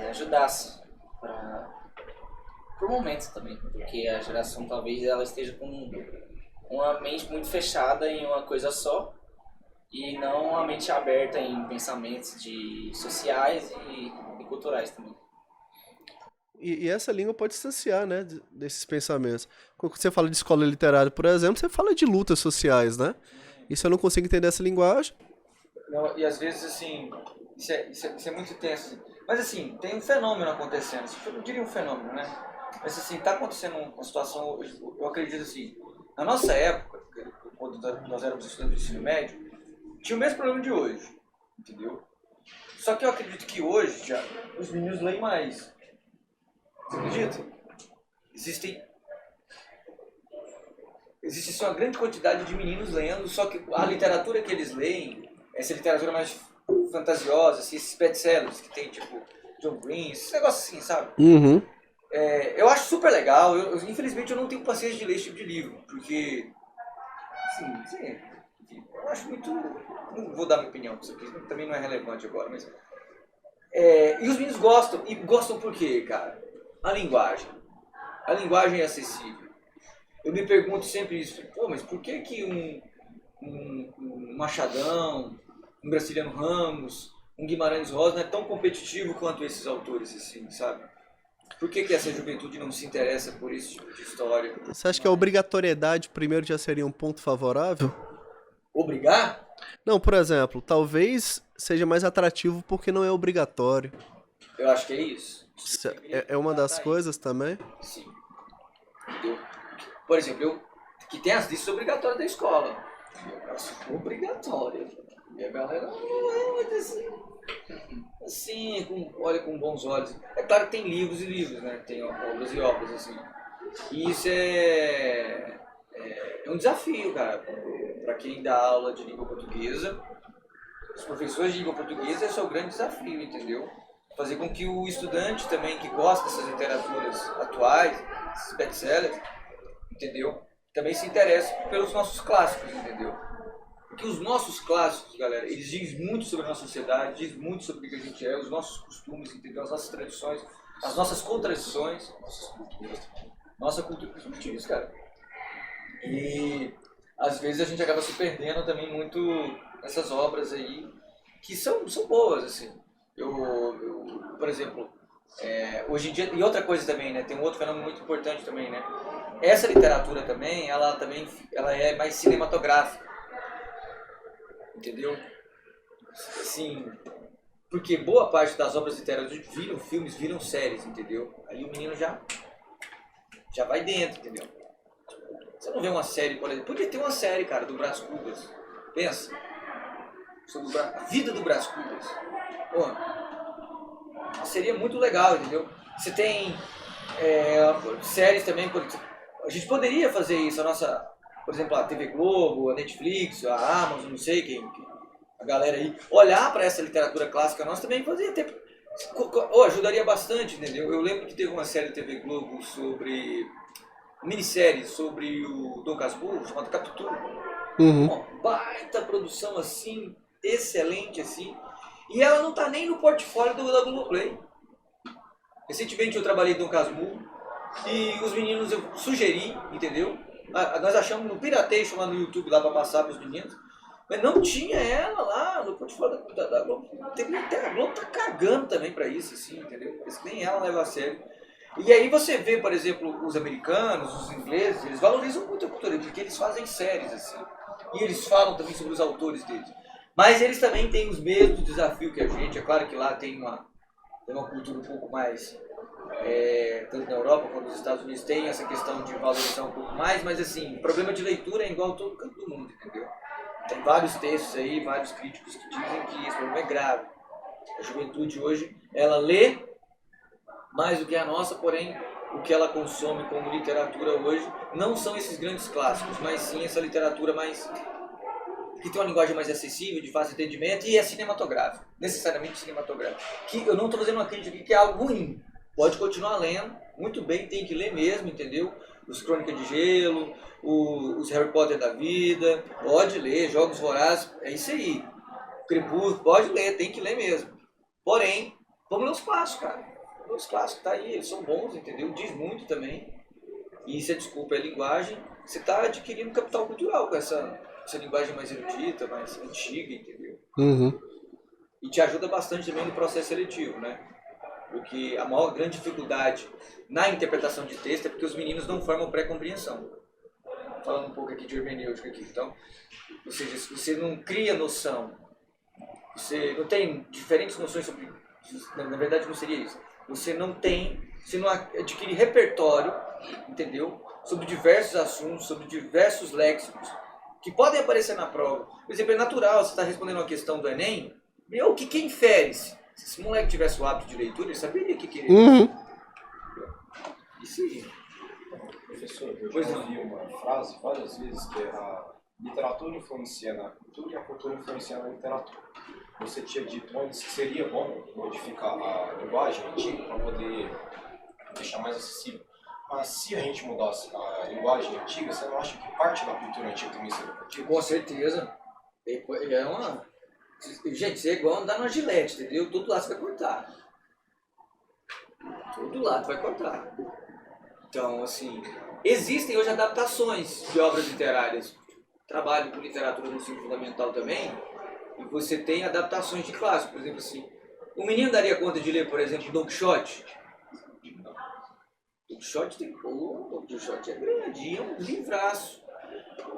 S3: ajudasse para o momento também, porque a geração talvez ela esteja com uma mente muito fechada em uma coisa só e não uma mente aberta em pensamentos sociais e culturais também.
S1: E essa língua pode distanciar, né, desses pensamentos. Quando você fala de escola literária, por exemplo, você fala de lutas sociais, né? E se eu não consigo entender essa linguagem...
S2: Não, e às vezes, assim, isso é muito tenso. Assim. Mas, assim, tem um fenômeno acontecendo. Eu não diria um fenômeno, né? Mas, assim, está acontecendo uma situação, eu acredito assim, na nossa época, quando nós éramos estudantes de ensino médio, tinha o mesmo problema de hoje, entendeu? Só que eu acredito que hoje, já, os meninos leem mais. Você acredita? Existe uma grande quantidade de meninos lendo, só que a literatura que eles leem, essa literatura mais fantasiosa, assim, esses best-sellers que tem, tipo, John Green, esses negócios assim, sabe?
S1: Uhum.
S2: Eu acho super legal, infelizmente eu não tenho paciência de ler esse tipo de livro, porque, assim, eu acho muito... Não vou dar minha opinião, isso aqui também não é relevante agora, mas... E os meninos gostam, e gostam por quê, cara? A linguagem. A linguagem é acessível. Eu me pergunto sempre isso, pô, mas por que um Machadão, um Graciliano Ramos, um Guimarães Rosa não é tão competitivo quanto esses autores, assim, sabe? Por que essa juventude não se interessa por esse tipo de história?
S1: Você acha que a obrigatoriedade primeiro já seria um ponto favorável?
S2: Obrigar?
S1: Não, por exemplo, talvez seja mais atrativo porque não é obrigatório.
S2: Eu acho que é isso.
S1: É uma das coisas também?
S2: Sim. Por exemplo, que tem as listas obrigatórias da escola. Eu acho obrigatória. E a galera não é muito assim, olha com bons olhos. É claro que tem livros e livros, né? Tem obras e obras, assim. E isso é um desafio, cara, para quem dá aula de língua portuguesa. Os professores de língua portuguesa, esse é o grande desafio, entendeu? Fazer com que o estudante também, que gosta dessas literaturas atuais, esses best-sellers, entendeu? Também se interesse pelos nossos clássicos, entendeu? Porque os nossos clássicos, galera, eles dizem muito sobre a nossa sociedade, dizem muito sobre o que a gente é, os nossos costumes, entendeu? As nossas tradições, as nossas contradições, nossa cultura, principalmente isso, cara. E às vezes a gente acaba se perdendo também muito nessas obras aí, que são boas, assim. Por exemplo, hoje em dia, e outra coisa também, né, tem um outro fenômeno muito importante também, né, essa literatura também, ela é mais cinematográfica, entendeu? Assim, porque boa parte das obras literárias viram filmes, viram séries, entendeu? Aí o menino já vai dentro, entendeu? Você não vê uma série, por exemplo, podia ter uma série, cara, do Brás Cubas, pensa, sobre a vida do Brás Cubas. Pô, seria muito legal, entendeu? Você tem séries também, a gente poderia fazer isso, por exemplo, a TV Globo, a Netflix, a Amazon, não sei quem, a galera aí, olhar para essa literatura clássica nossa também fazia até, ajudaria bastante, entendeu? Eu lembro que teve uma série da TV Globo minissérie sobre o Dom Casmurro, chamada Capitu.
S1: Uhum.
S2: Uma baita produção assim, excelente assim. E ela não tá nem no portfólio da Globoplay. Recentemente eu trabalhei em Dom Casmurro e os meninos eu sugeri, entendeu? Nós achamos no Piratation lá no YouTube lá para passar para os meninos, mas não tinha ela lá no portfólio da Globo. Até a Globo tá cagando também para isso, assim, entendeu? Parece que nem ela leva a sério. E aí você vê, por exemplo, os americanos, os ingleses, eles valorizam muito a cultura, porque eles fazem séries, assim. E eles falam também sobre os autores deles. Mas eles também têm os mesmos desafios que a gente. É claro que lá tem uma cultura um pouco mais tanto na Europa quanto nos Estados Unidos tem essa questão de valorizar um pouco mais, mas assim, problema de leitura é igual a todo canto do mundo, entendeu? Tem vários textos aí, vários críticos que dizem que esse problema é grave. A juventude hoje, ela lê mais do que a nossa, porém, o que ela consome como literatura hoje não são esses grandes clássicos, mas sim essa literatura mais que tem uma linguagem mais acessível, de fácil entendimento e é cinematográfico, necessariamente cinematográfico. Que eu não estou fazendo uma crítica aqui que é algo ruim. Pode continuar lendo, muito bem, tem que ler mesmo, entendeu? Os Crônicas de Gelo, os Harry Potter da vida, pode ler, Jogos Vorazes, é isso aí. Crepúsculo, pode ler, tem que ler mesmo. Porém, vamos ler os clássicos, cara. Os clássicos tá aí, eles são bons, entendeu? Diz muito também. E se a desculpa é a linguagem, você está adquirindo capital cultural com essa linguagem mais erudita, mais antiga, entendeu?
S1: Uhum.
S2: E te ajuda bastante também no processo seletivo, né? Porque a maior grande dificuldade na interpretação de texto é porque os meninos não formam pré-compreensão. Falando um pouco aqui de hermenêutica aqui, então, ou seja, se você não cria noção, você não tem diferentes noções sobre, na verdade não seria isso, você não adquire repertório, entendeu? Sobre diversos assuntos, sobre diversos léxicos, que podem aparecer na prova. Por exemplo, é natural, você está respondendo uma questão do Enem, o que infere-se? Se esse moleque tivesse o hábito de leitura, ele saberia o que queria.
S1: Uhum.
S2: Isso aí.
S4: Professor, eu já ouvi uma frase várias vezes que é a literatura influencia na cultura e a cultura influencia na literatura. Você tinha dito antes que seria bom modificar a linguagem antiga para poder deixar mais acessível. Mas se a gente mudasse a linguagem antiga, você não acha que parte da cultura antiga também seria perdida?
S2: Com certeza. É uma... Gente, isso é igual andar na gilete, entendeu? Todo lado você vai cortar. Todo lado vai cortar. Então, assim, existem hoje adaptações de obras literárias. Trabalho com literatura no ensino fundamental também. E você tem adaptações de clássicos. Por exemplo, assim, o menino daria conta de ler, por exemplo, Don Quixote? Don Quixote Don Quixote é grande, é um livraço.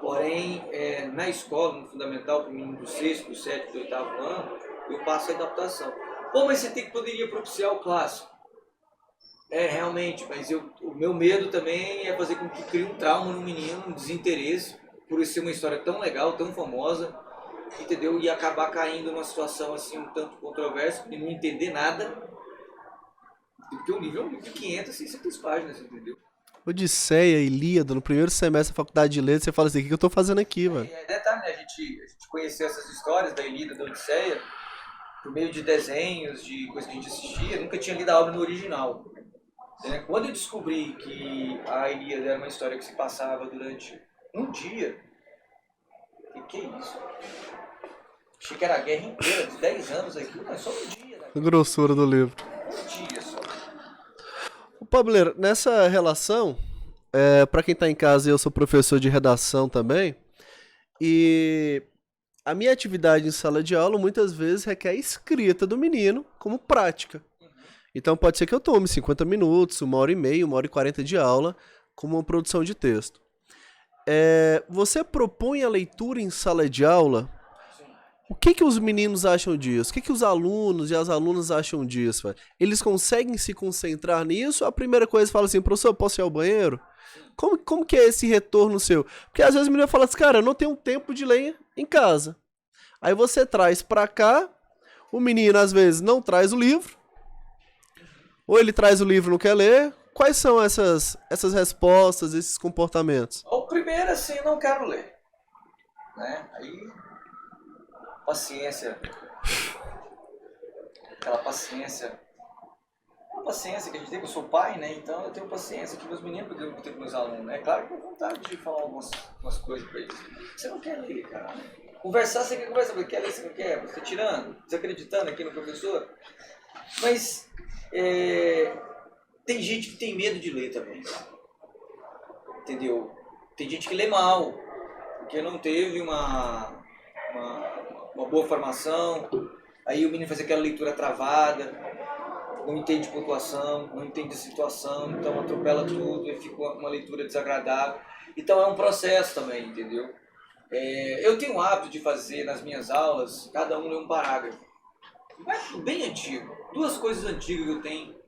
S2: Porém, na escola, no fundamental, para o menino do 6º, do 7º, do 8º ano, eu passo a adaptação. Pô, mas você poderia propiciar o clássico. Realmente, mas o meu medo também é fazer com que crie um trauma no menino, um desinteresse, por ser uma história tão legal, tão famosa, entendeu? E acabar caindo numa situação assim um tanto controversa, de não entender nada. Porque o livro é um livro de 500, 600 páginas, entendeu?
S1: Odisseia, Ilíada, no primeiro semestre da faculdade de letras, você fala assim, o que eu tô fazendo aqui, mano?
S2: Detalhe, né? A gente conheceu essas histórias da Ilíada, da Odisseia, por meio de desenhos, de coisas que a gente assistia, nunca tinha lido a obra no original. Quando eu descobri que a Ilíada era uma história que se passava durante um dia, que é isso? Achei que era a guerra inteira, de 10 anos aqui, mas só um dia. Né?
S1: A grossura do livro.
S2: Um dia só.
S1: Ô, Pableiro, nessa relação, pra quem tá em casa, eu sou professor de redação também, e a minha atividade em sala de aula muitas vezes requer a escrita do menino como prática. Então pode ser que eu tome 50 minutos, 1h30, 1h40 de aula, como uma produção de texto. Você propõe a leitura em sala de aula? O que os meninos acham disso? O que os alunos e as alunas acham disso? Véio? Eles conseguem se concentrar nisso? A primeira coisa fala assim, professor, posso ir ao banheiro? Como que é esse retorno seu? Porque às vezes o menino fala assim, cara, eu não tenho tempo de ler em casa. Aí você traz pra cá, o menino às vezes não traz o livro, ou ele traz o livro e não quer ler. Quais são essas respostas, esses comportamentos?
S2: O primeiro, assim, não quero ler. Né? Aí, paciência. Aquela paciência. Uma paciência que a gente tem, eu sou pai, né? Então eu tenho paciência que meus meninos poderiam ter com meus alunos. Né? Claro que eu tenho vontade de falar algumas coisas pra eles. Você não quer ler, cara. Conversar, você quer conversar, você quer ler, você não quer. Você tá tirando, desacreditando aqui no professor. Mas... tem gente que tem medo de ler também, entendeu? Tem gente que lê mal, porque não teve uma boa formação, aí o menino faz aquela leitura travada, não entende pontuação, não entende a situação, então atropela tudo e fica uma leitura desagradável. Então é um processo também, entendeu? Eu tenho o hábito de fazer nas minhas aulas, cada um lê um parágrafo, bem antigo. Duas coisas antigas que eu tenho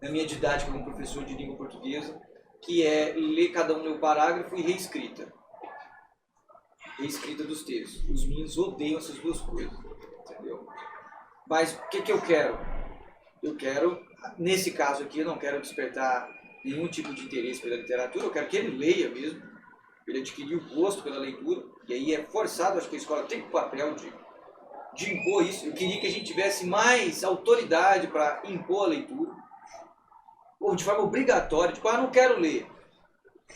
S2: na minha didática como professor de língua portuguesa, que é ler cada um o parágrafo e reescrita. Reescrita dos textos. Os meninos odeiam essas duas coisas, entendeu? Mas o que eu quero? Eu quero, nesse caso aqui, eu não quero despertar nenhum tipo de interesse pela literatura, eu quero que ele leia mesmo, ele adquirir o gosto pela leitura, e aí é forçado, acho que a escola tem o papel de impor isso. Eu queria que a gente tivesse mais autoridade para impor a leitura, ou de forma obrigatória, tipo, não quero ler.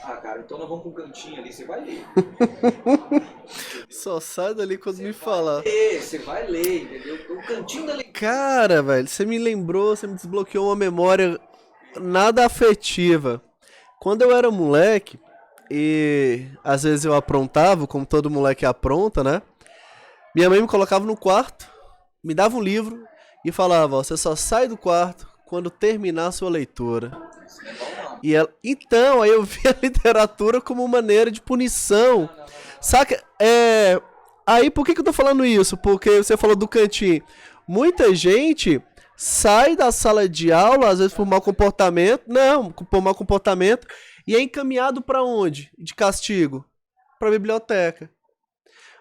S2: Ah, cara, então nós vamos para um cantinho ali, você vai ler.
S1: Só sai dali quando me falar.
S2: Você vai ler, entendeu? O cantinho da leitura.
S1: Cara, velho, você me lembrou, você me desbloqueou uma memória nada afetiva. Quando eu era moleque, e às vezes eu aprontava, como todo moleque apronta, né? Minha mãe me colocava no quarto, me dava um livro e falava, ó, você só sai do quarto quando terminar a sua leitura. E ela, então, aí eu vi a literatura como maneira de punição. Saca? Aí por que eu tô falando isso? Porque você falou do cantinho. Muita gente sai da sala de aula, às vezes por mau comportamento. Não, por mau comportamento. E é encaminhado pra onde? De castigo? Pra biblioteca.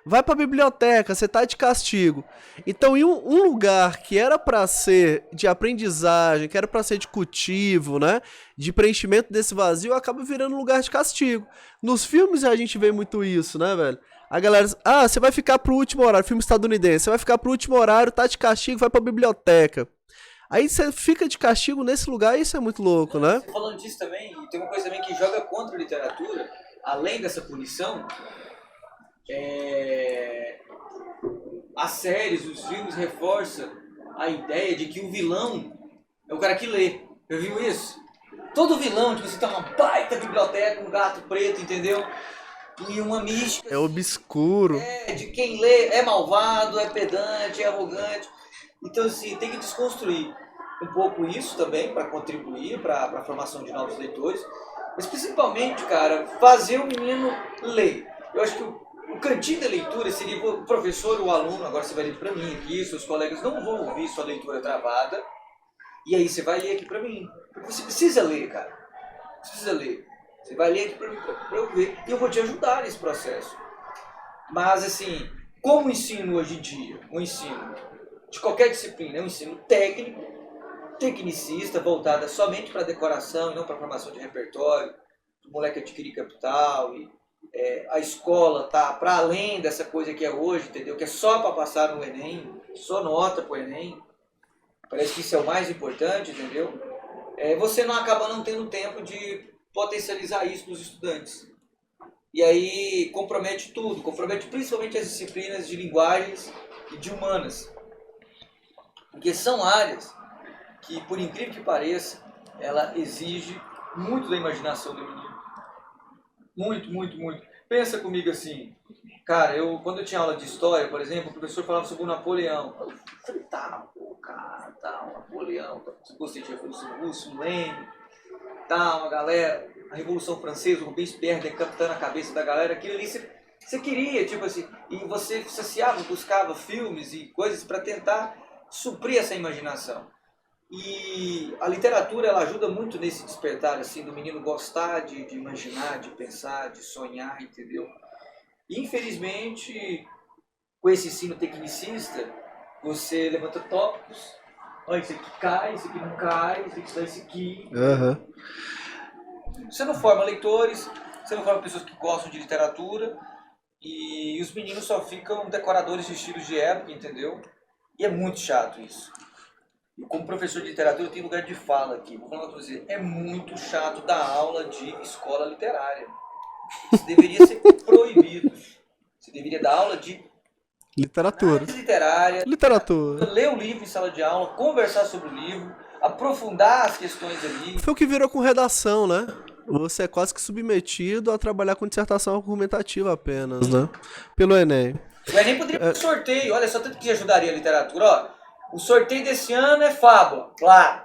S1: Vai pra biblioteca, você tá de castigo. Então, em um lugar que era pra ser de aprendizagem, que era pra ser de cultivo, né? De preenchimento desse vazio, acaba virando um lugar de castigo. Nos filmes a gente vê muito isso, né, velho? A galera, você vai ficar pro último horário, filme estadunidense, você vai ficar pro último horário, tá de castigo, vai pra biblioteca. Aí você fica de castigo nesse lugar e isso é muito louco, né?
S2: Falando disso também, tem uma coisa também que joga contra a literatura, além dessa punição, as séries, os filmes reforçam a ideia de que o vilão é o cara que lê. Já viu isso? Todo vilão, tipo, você tem uma baita biblioteca, um gato preto, entendeu? E uma mística.
S1: É obscuro.
S2: De quem lê é malvado, é pedante, é arrogante. Então, assim, tem que desconstruir um pouco isso também para contribuir para a formação de novos leitores. Mas, principalmente, cara, fazer o menino ler. Eu acho que o cantinho da leitura seria o professor ou o aluno, agora você vai ler para mim aqui, seus colegas não vão ouvir sua leitura travada, e aí você vai ler aqui para mim. Porque você precisa ler, cara. Precisa ler. Você vai ler aqui para mim, para eu ver, e eu vou te ajudar nesse processo. Mas, assim, como o ensino hoje em dia, o ensino de qualquer disciplina, é um ensino técnico, tecnicista, voltada somente para decoração e não para formação de repertório, o moleque adquirir capital, e a escola tá para além dessa coisa que é hoje, entendeu? Que é só para passar no Enem, só nota pro Enem. Parece que isso é o mais importante, entendeu? Você não acaba não tendo tempo de potencializar isso nos estudantes. E aí compromete tudo, compromete principalmente as disciplinas de linguagens e de humanas. Porque são áreas que, por incrível que pareça, ela exige muito da imaginação do menino. Muito, muito, muito. Pensa comigo assim, cara, quando eu tinha aula de história, por exemplo, o professor falava sobre o Napoleão. Eu falei, o Napoleão, gostei de Revolução Russa, o Lenin, uma galera, a Revolução Francesa, o Robespierre decapitando a cabeça da galera, aquilo ali você queria, tipo assim, e você saciava, buscava filmes e coisas para tentar suprir essa imaginação. E a literatura, ela ajuda muito nesse despertar, assim, do menino gostar de imaginar, de pensar, de sonhar, entendeu? E, infelizmente, com esse ensino tecnicista, você levanta tópicos, olha, isso aqui cai, isso aqui não cai, isso aqui dá isso aqui.
S1: Uhum.
S2: Você não forma leitores, você não forma pessoas que gostam de literatura, e os meninos só ficam decoradores de estilos de época, entendeu? E é muito chato isso. E como professor de literatura, eu tenho lugar de fala aqui. Vou falar para você, é muito chato dar aula de escola literária. Isso deveria ser proibido. Você deveria dar aula de
S1: literatura.
S2: Literatura. Ler o livro em sala de aula, conversar sobre o livro, aprofundar as questões ali.
S1: Foi o que virou com redação, né? Você é quase que submetido a trabalhar com dissertação argumentativa apenas, né? Pelo Enem.
S2: O Enem poderia ter um sorteio. Olha só, tanto que ajudaria a literatura, ó. O sorteio desse ano é fábula, claro.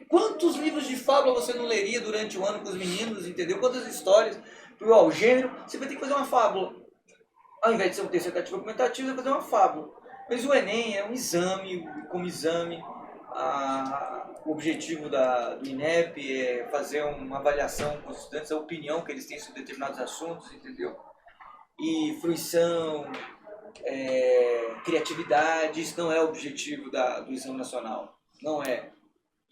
S2: Quantos livros de fábula você não leria durante o ano com os meninos, entendeu? Quantas histórias? O gênero, você vai ter que fazer uma fábula. Ao invés de ser um dissertativo argumentativo, você vai fazer uma fábula. Mas o Enem é um exame, como exame. o objetivo do INEP é fazer uma avaliação com os estudantes, a opinião que eles têm sobre determinados assuntos, entendeu? E fruição, criatividade, isso não é o objetivo do Exame Nacional. Não é.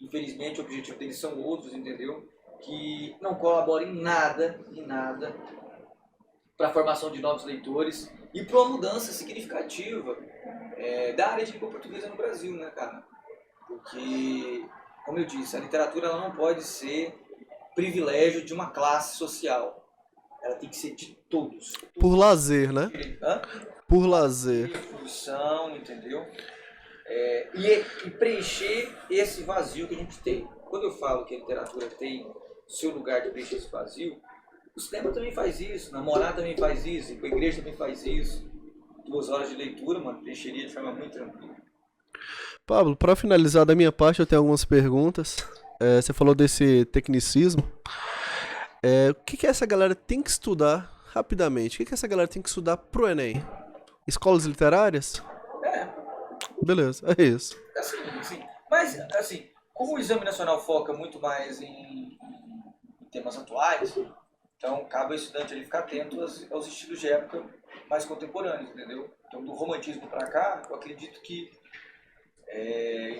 S2: Infelizmente, o objetivo deles são outros, entendeu? Que não colaboram em nada para a formação de novos leitores e para uma mudança significativa da área de língua portuguesa no Brasil, né, cara? Porque, como eu disse, a literatura ela não pode ser privilégio de uma classe social. Ela tem que ser de todos.
S1: Por lazer, né?
S2: Hã?
S1: Por lazer.
S2: Fruição, entendeu? E preencher esse vazio que a gente tem. Quando eu falo que a literatura tem seu lugar de preencher esse vazio, o cinema também faz isso, namorar também faz isso, a igreja também faz isso. 2 horas de leitura, mano, preencheria de forma muito tranquila.
S1: Pablo, para finalizar da minha parte, eu tenho algumas perguntas. Você falou desse tecnicismo. O que essa galera tem que estudar rapidamente? O que essa galera tem que estudar pro Enem? Escolas literárias? Beleza, é isso.
S2: Assim. Mas, assim, como o Exame Nacional foca muito mais em temas atuais, então cabe ao estudante ele ficar atento aos estilos de época mais contemporâneos, entendeu? Então, do romantismo para cá, eu acredito que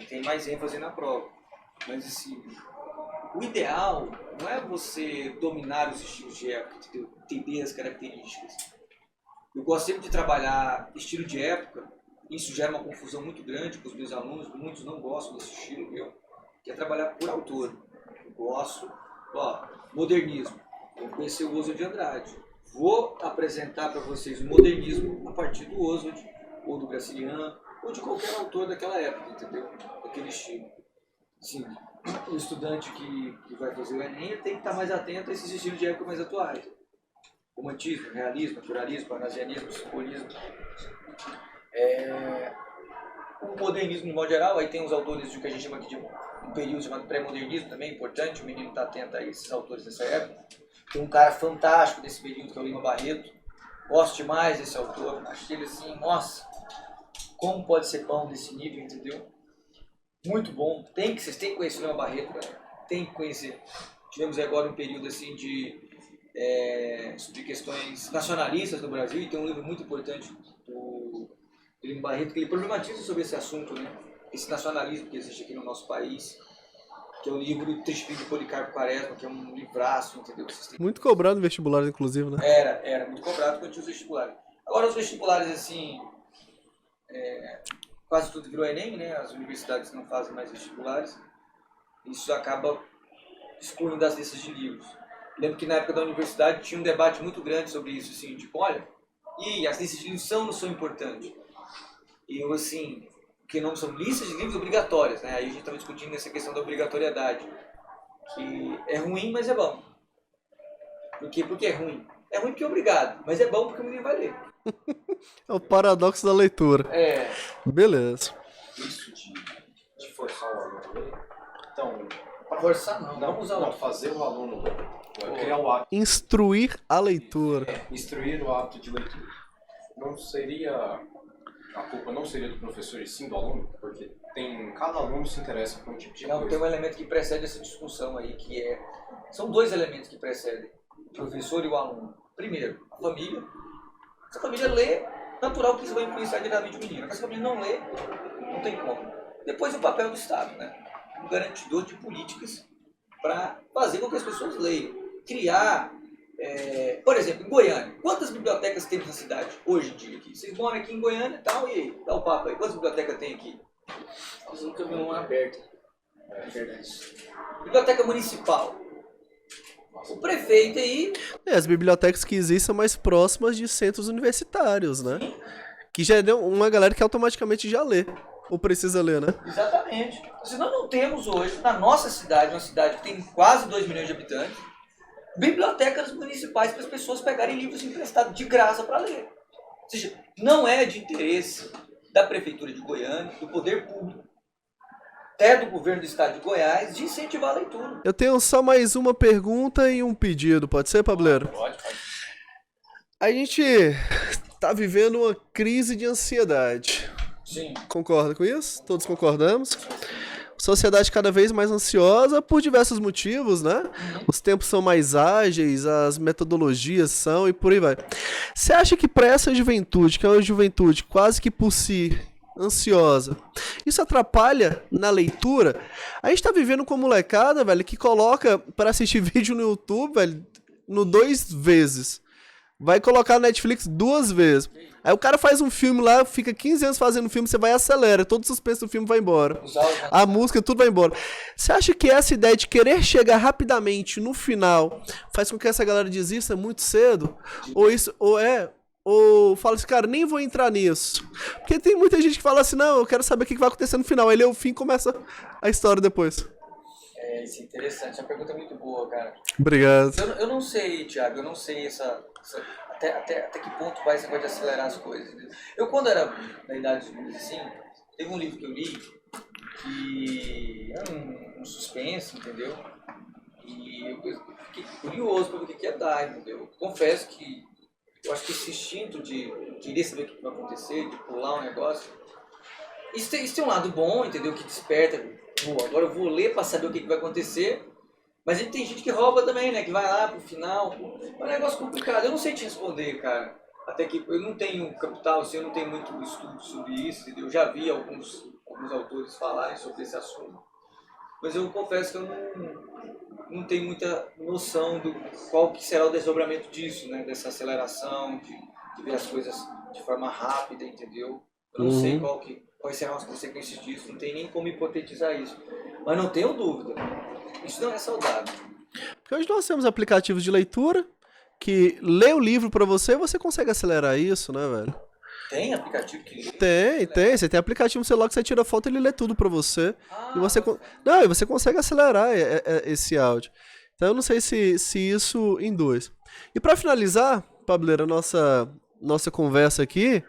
S2: tem mais ênfase na prova. Mas, assim, o ideal não é você dominar os estilos de época, entender as características. Eu gosto sempre de trabalhar estilo de época. Isso gera uma confusão muito grande com os meus alunos, muitos não gostam desse estilo meu, que é trabalhar por autor. Eu gosto, modernismo, vou conhecer o Oswald de Andrade. Vou apresentar para vocês o modernismo a partir do Oswald, ou do Graciliano, ou de qualquer autor daquela época, entendeu? Daquele estilo. Sim, o estudante que vai fazer o Enem tem que estar mais atento a esses estilos de época mais atuais. Romantismo, realismo, naturalismo, parnasianismo, simbolismo. O modernismo, de modo geral, aí tem os autores do que a gente chama aqui de um período chamado pré-modernismo, também é importante, o menino está atento a esses autores dessa época. Tem um cara fantástico desse período, que é o Lima Barreto. Gosto demais desse autor, acho ele assim, nossa, como pode ser bom desse nível, entendeu? Muito bom, vocês têm que conhecer o Lima Barreto, galera. Tem que conhecer. Tivemos agora um período assim sobre questões nacionalistas no Brasil, e tem um livro muito importante do Lima Barreto, que ele problematiza sobre esse assunto, né? Esse nacionalismo que existe aqui no nosso país, que é o livro Triste Fim de Policarpo Quaresma, que é um livraço, entendeu?
S1: Muito cobrado no vestibular, inclusive, né?
S2: Era muito cobrado quando tinha os vestibulares. Agora os vestibulares, assim, quase tudo virou Enem, né? As universidades não fazem mais vestibulares. Isso acaba excluindo das listas de livros. Lembro que na época da universidade tinha um debate muito grande sobre isso, assim, tipo, olha, as listas de livros são ou não são importantes? E eu, assim, porque não são listas de livros obrigatórias, né? Aí a gente estava discutindo essa questão da obrigatoriedade, que é ruim, mas é bom. Por quê? Porque é ruim. É ruim porque é obrigado, mas é bom porque o menino vai ler.
S1: É o paradoxo da leitura. Beleza.
S4: Isso de forçar o aluno a ler. Então,
S2: Forçar não, vamos usar
S4: fazer o aluno criar o hábito.
S1: Instruir a leitura.
S4: Instruir o hábito de leitura. A culpa não seria do professor e sim do aluno, porque cada aluno se interessa por um tipo de
S2: Não,
S4: coisa.
S2: tem um elemento que precede essa discussão aí, são 2 elementos que precedem o professor e o aluno. Primeiro, a família. Se a família lê, natural que isso vai influenciar diretamente o menino. Mas se a família não lê, não tem como. Depois o papel do Estado, né? Um garantidor de políticas para fazer com que as pessoas leiam. Criar, por exemplo, em Goiânia, quantas bibliotecas tem na cidade hoje em dia aqui? Vocês moram aqui em Goiânia e tal, e dá o papo aí. Quantas bibliotecas tem aqui?
S3: Nós nunca vimos uma aberta. É verdade.
S2: Biblioteca municipal. O prefeito aí...
S1: As bibliotecas que existem são mais próximas de centros universitários, né? Que já é uma galera que automaticamente já lê. Ou precisa ler, né?
S2: Exatamente. Senão não temos hoje, na nossa cidade, uma cidade que tem quase 2 milhões de habitantes, bibliotecas municipais para as pessoas pegarem livros emprestados de graça para ler. Ou seja, não é de interesse da Prefeitura de Goiânia, do poder público, até do governo do estado de Goiás, de incentivar a leitura.
S1: Eu tenho só mais uma pergunta e um pedido, pode ser, Pableiro?
S2: Pode.
S1: A gente tá vivendo uma crise de ansiedade.
S2: Sim.
S1: Concorda com isso? Todos concordamos? sociedade cada vez mais ansiosa por diversos motivos, né? Os tempos são mais ágeis, as metodologias são e por aí vai. Você acha que para essa juventude, que é uma juventude quase que por si ansiosa, isso atrapalha na leitura? A gente tá vivendo com molecada, velho, que coloca para assistir vídeo no YouTube, velho, no 2 vezes. Vai colocar no Netflix 2 vezes. Aí o cara faz um filme lá, fica 15 anos fazendo um filme, você vai e acelera, todo o suspense do filme vai embora. A música, tudo vai embora. Você acha que essa ideia de querer chegar rapidamente no final faz com que essa galera desista muito cedo? Ou fala assim, cara, nem vou entrar nisso. Porque tem muita gente que fala assim, não, eu quero saber o que vai acontecer no final. Aí lê o fim e começa a história depois.
S2: Isso é interessante, é uma pergunta muito boa, cara.
S1: Obrigado.
S2: Eu não sei, Thiago, eu não sei até que ponto vai esse negócio de acelerar as coisas. Entendeu? Eu, quando era na idade dos livros assim, teve um livro que eu li que era um suspense, entendeu? E eu fiquei curioso para ver o que ia dar, entendeu? Confesso que eu acho que esse instinto de querer saber o que vai acontecer, de pular um negócio, isso tem um lado bom, entendeu? Que desperta, agora eu vou ler para saber o que vai acontecer. Mas tem gente que rouba também, né? Que vai lá pro final. É um negócio complicado. Eu não sei te responder, cara. Até que eu não tenho capital, assim, eu não tenho muito estudo sobre isso, entendeu? Eu já vi alguns autores falarem sobre esse assunto. Mas eu confesso que eu não tenho muita noção do qual que será o desdobramento disso, né? Dessa aceleração, de ver as coisas de forma rápida, entendeu? Eu não sei quais serão as consequências disso, não tem nem como hipotetizar isso. Mas não tenho dúvida, isso não é saudável.
S1: Porque hoje nós temos aplicativos de leitura que lê o livro pra você e você consegue acelerar isso, né, velho?
S2: Tem aplicativo que lê?
S1: Tem. Você tem aplicativo no celular que você tira foto e ele lê tudo pra você. E você consegue acelerar esse áudio. Então eu não sei se isso induz. E pra finalizar, Pableira, nossa conversa aqui,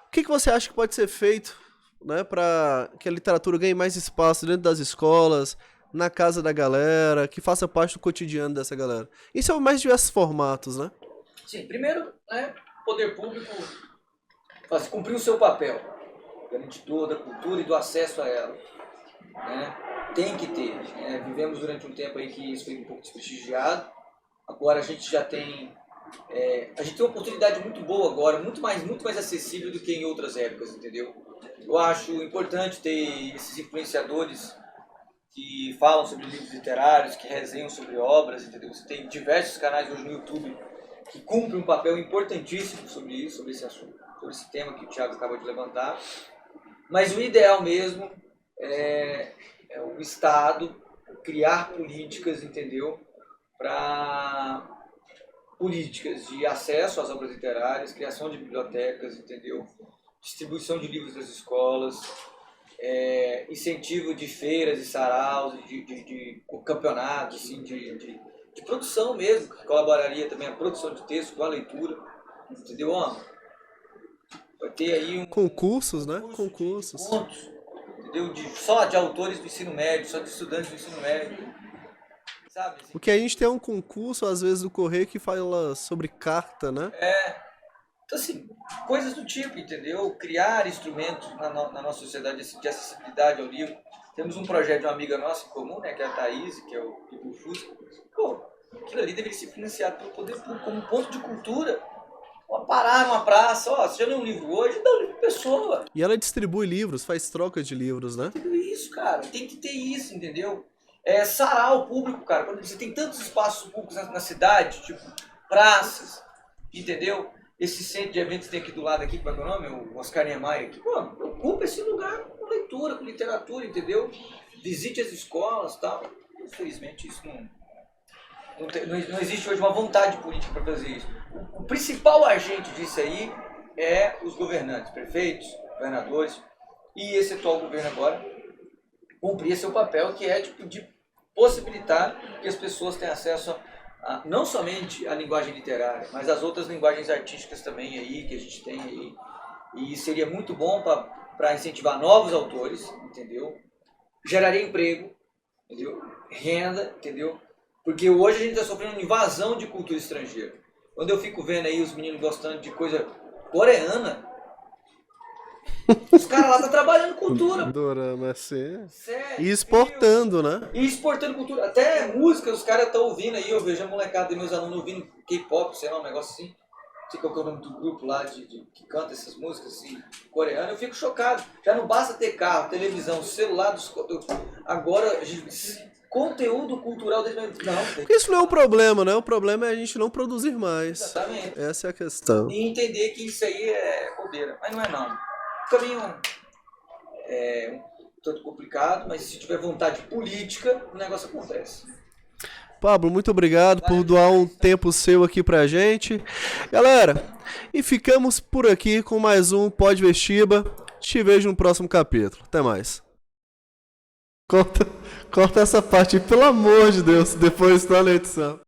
S1: o que você acha que pode ser feito, né, para que a literatura ganhe mais espaço dentro das escolas, na casa da galera, que faça parte do cotidiano dessa galera? Isso é o mais diversos formatos, né?
S2: Sim, primeiro, né, o poder público cumprir o seu papel, garantidor da cultura e do acesso a ela. Né? Tem que ter. Né? Vivemos durante um tempo aí que isso foi um pouco desprestigiado. Agora a gente já tem... a gente tem uma oportunidade muito boa agora, muito mais acessível do que em outras épocas, entendeu? Eu acho importante ter esses influenciadores que falam sobre livros literários, que resenham sobre obras, entendeu? Você tem diversos canais hoje no YouTube que cumprem um papel importantíssimo sobre isso, sobre esse assunto, sobre esse tema que o Thiago acabou de levantar. Mas o ideal mesmo é o Estado criar políticas, entendeu? Para políticas de acesso às obras literárias, criação de bibliotecas, entendeu? Distribuição de livros das escolas, incentivo de feiras e saraus, de campeonatos, assim, de produção mesmo, que colaboraria também a produção de texto com a leitura, entendeu? Vai ter aí
S1: concursos, né? Concursos.
S2: De contos, entendeu? Só de autores do ensino médio, só de estudantes do ensino médio. Sabe? Assim,
S1: porque a gente tem um concurso, às vezes, do Correio que fala sobre carta, né?
S2: Então, assim, coisas do tipo, entendeu? Criar instrumentos na nossa sociedade de acessibilidade ao livro. Temos um projeto de uma amiga nossa em comum, né, que é a Thaís, que é o Livro Fusca. Pô, aquilo ali deveria ser financiado pelo poder público como ponto de cultura. Parar numa praça, você já leu um livro hoje? Dá um livro pra pessoa.
S1: E ela distribui livros, faz trocas de livros, né?
S2: Tudo isso, cara. Tem que ter isso, entendeu? Sarar o público, cara. Quando você tem tantos espaços públicos na cidade, tipo praças, entendeu? Esse centro de eventos que tem aqui do lado, aqui, como é que é o nome? O Oscar Niemeyer aqui. Pô, ocupa esse lugar com leitura, com literatura, entendeu? Visite as escolas e tal. Infelizmente, isso não existe hoje uma vontade política para fazer isso. O principal agente disso aí é os governantes, prefeitos, governadores, e esse atual governo agora cumprir seu papel, que é tipo, de possibilitar que as pessoas tenham acesso não somente a linguagem literária, mas as outras linguagens artísticas também aí, que a gente tem aí. E seria muito bom para incentivar novos autores, entendeu? Geraria emprego, entendeu? Renda, entendeu? Porque hoje a gente está sofrendo uma invasão de cultura estrangeira. Quando eu fico vendo aí os meninos gostando de coisa coreana, Os caras lá estão trabalhando cultura.
S1: Dorama, assim.
S2: Sério,
S1: E exportando, né?
S2: E exportando cultura. Até música os caras estão ouvindo aí. Eu vejo a molecada de meus alunos ouvindo K-pop, sei lá, um negócio assim. Não sei qual que é o nome do grupo lá que canta essas músicas assim, coreano. Eu fico chocado. Já não basta ter carro, televisão, celular. Agora, conteúdo cultural desde não.
S1: Isso não é um problema, né? O problema é a gente não produzir mais.
S2: Exatamente.
S1: Essa é a questão.
S2: E entender que isso aí é bobeira. Mas não é não. O caminho é um tanto complicado, mas se tiver vontade política, o negócio acontece.
S1: Pablo, muito obrigado por doar um tempo seu aqui pra gente. Galera, e ficamos por aqui com mais um Pod Vestiba. Te vejo no próximo capítulo. Até mais. Corta essa parte aí, pelo amor de Deus, depois tá na edição.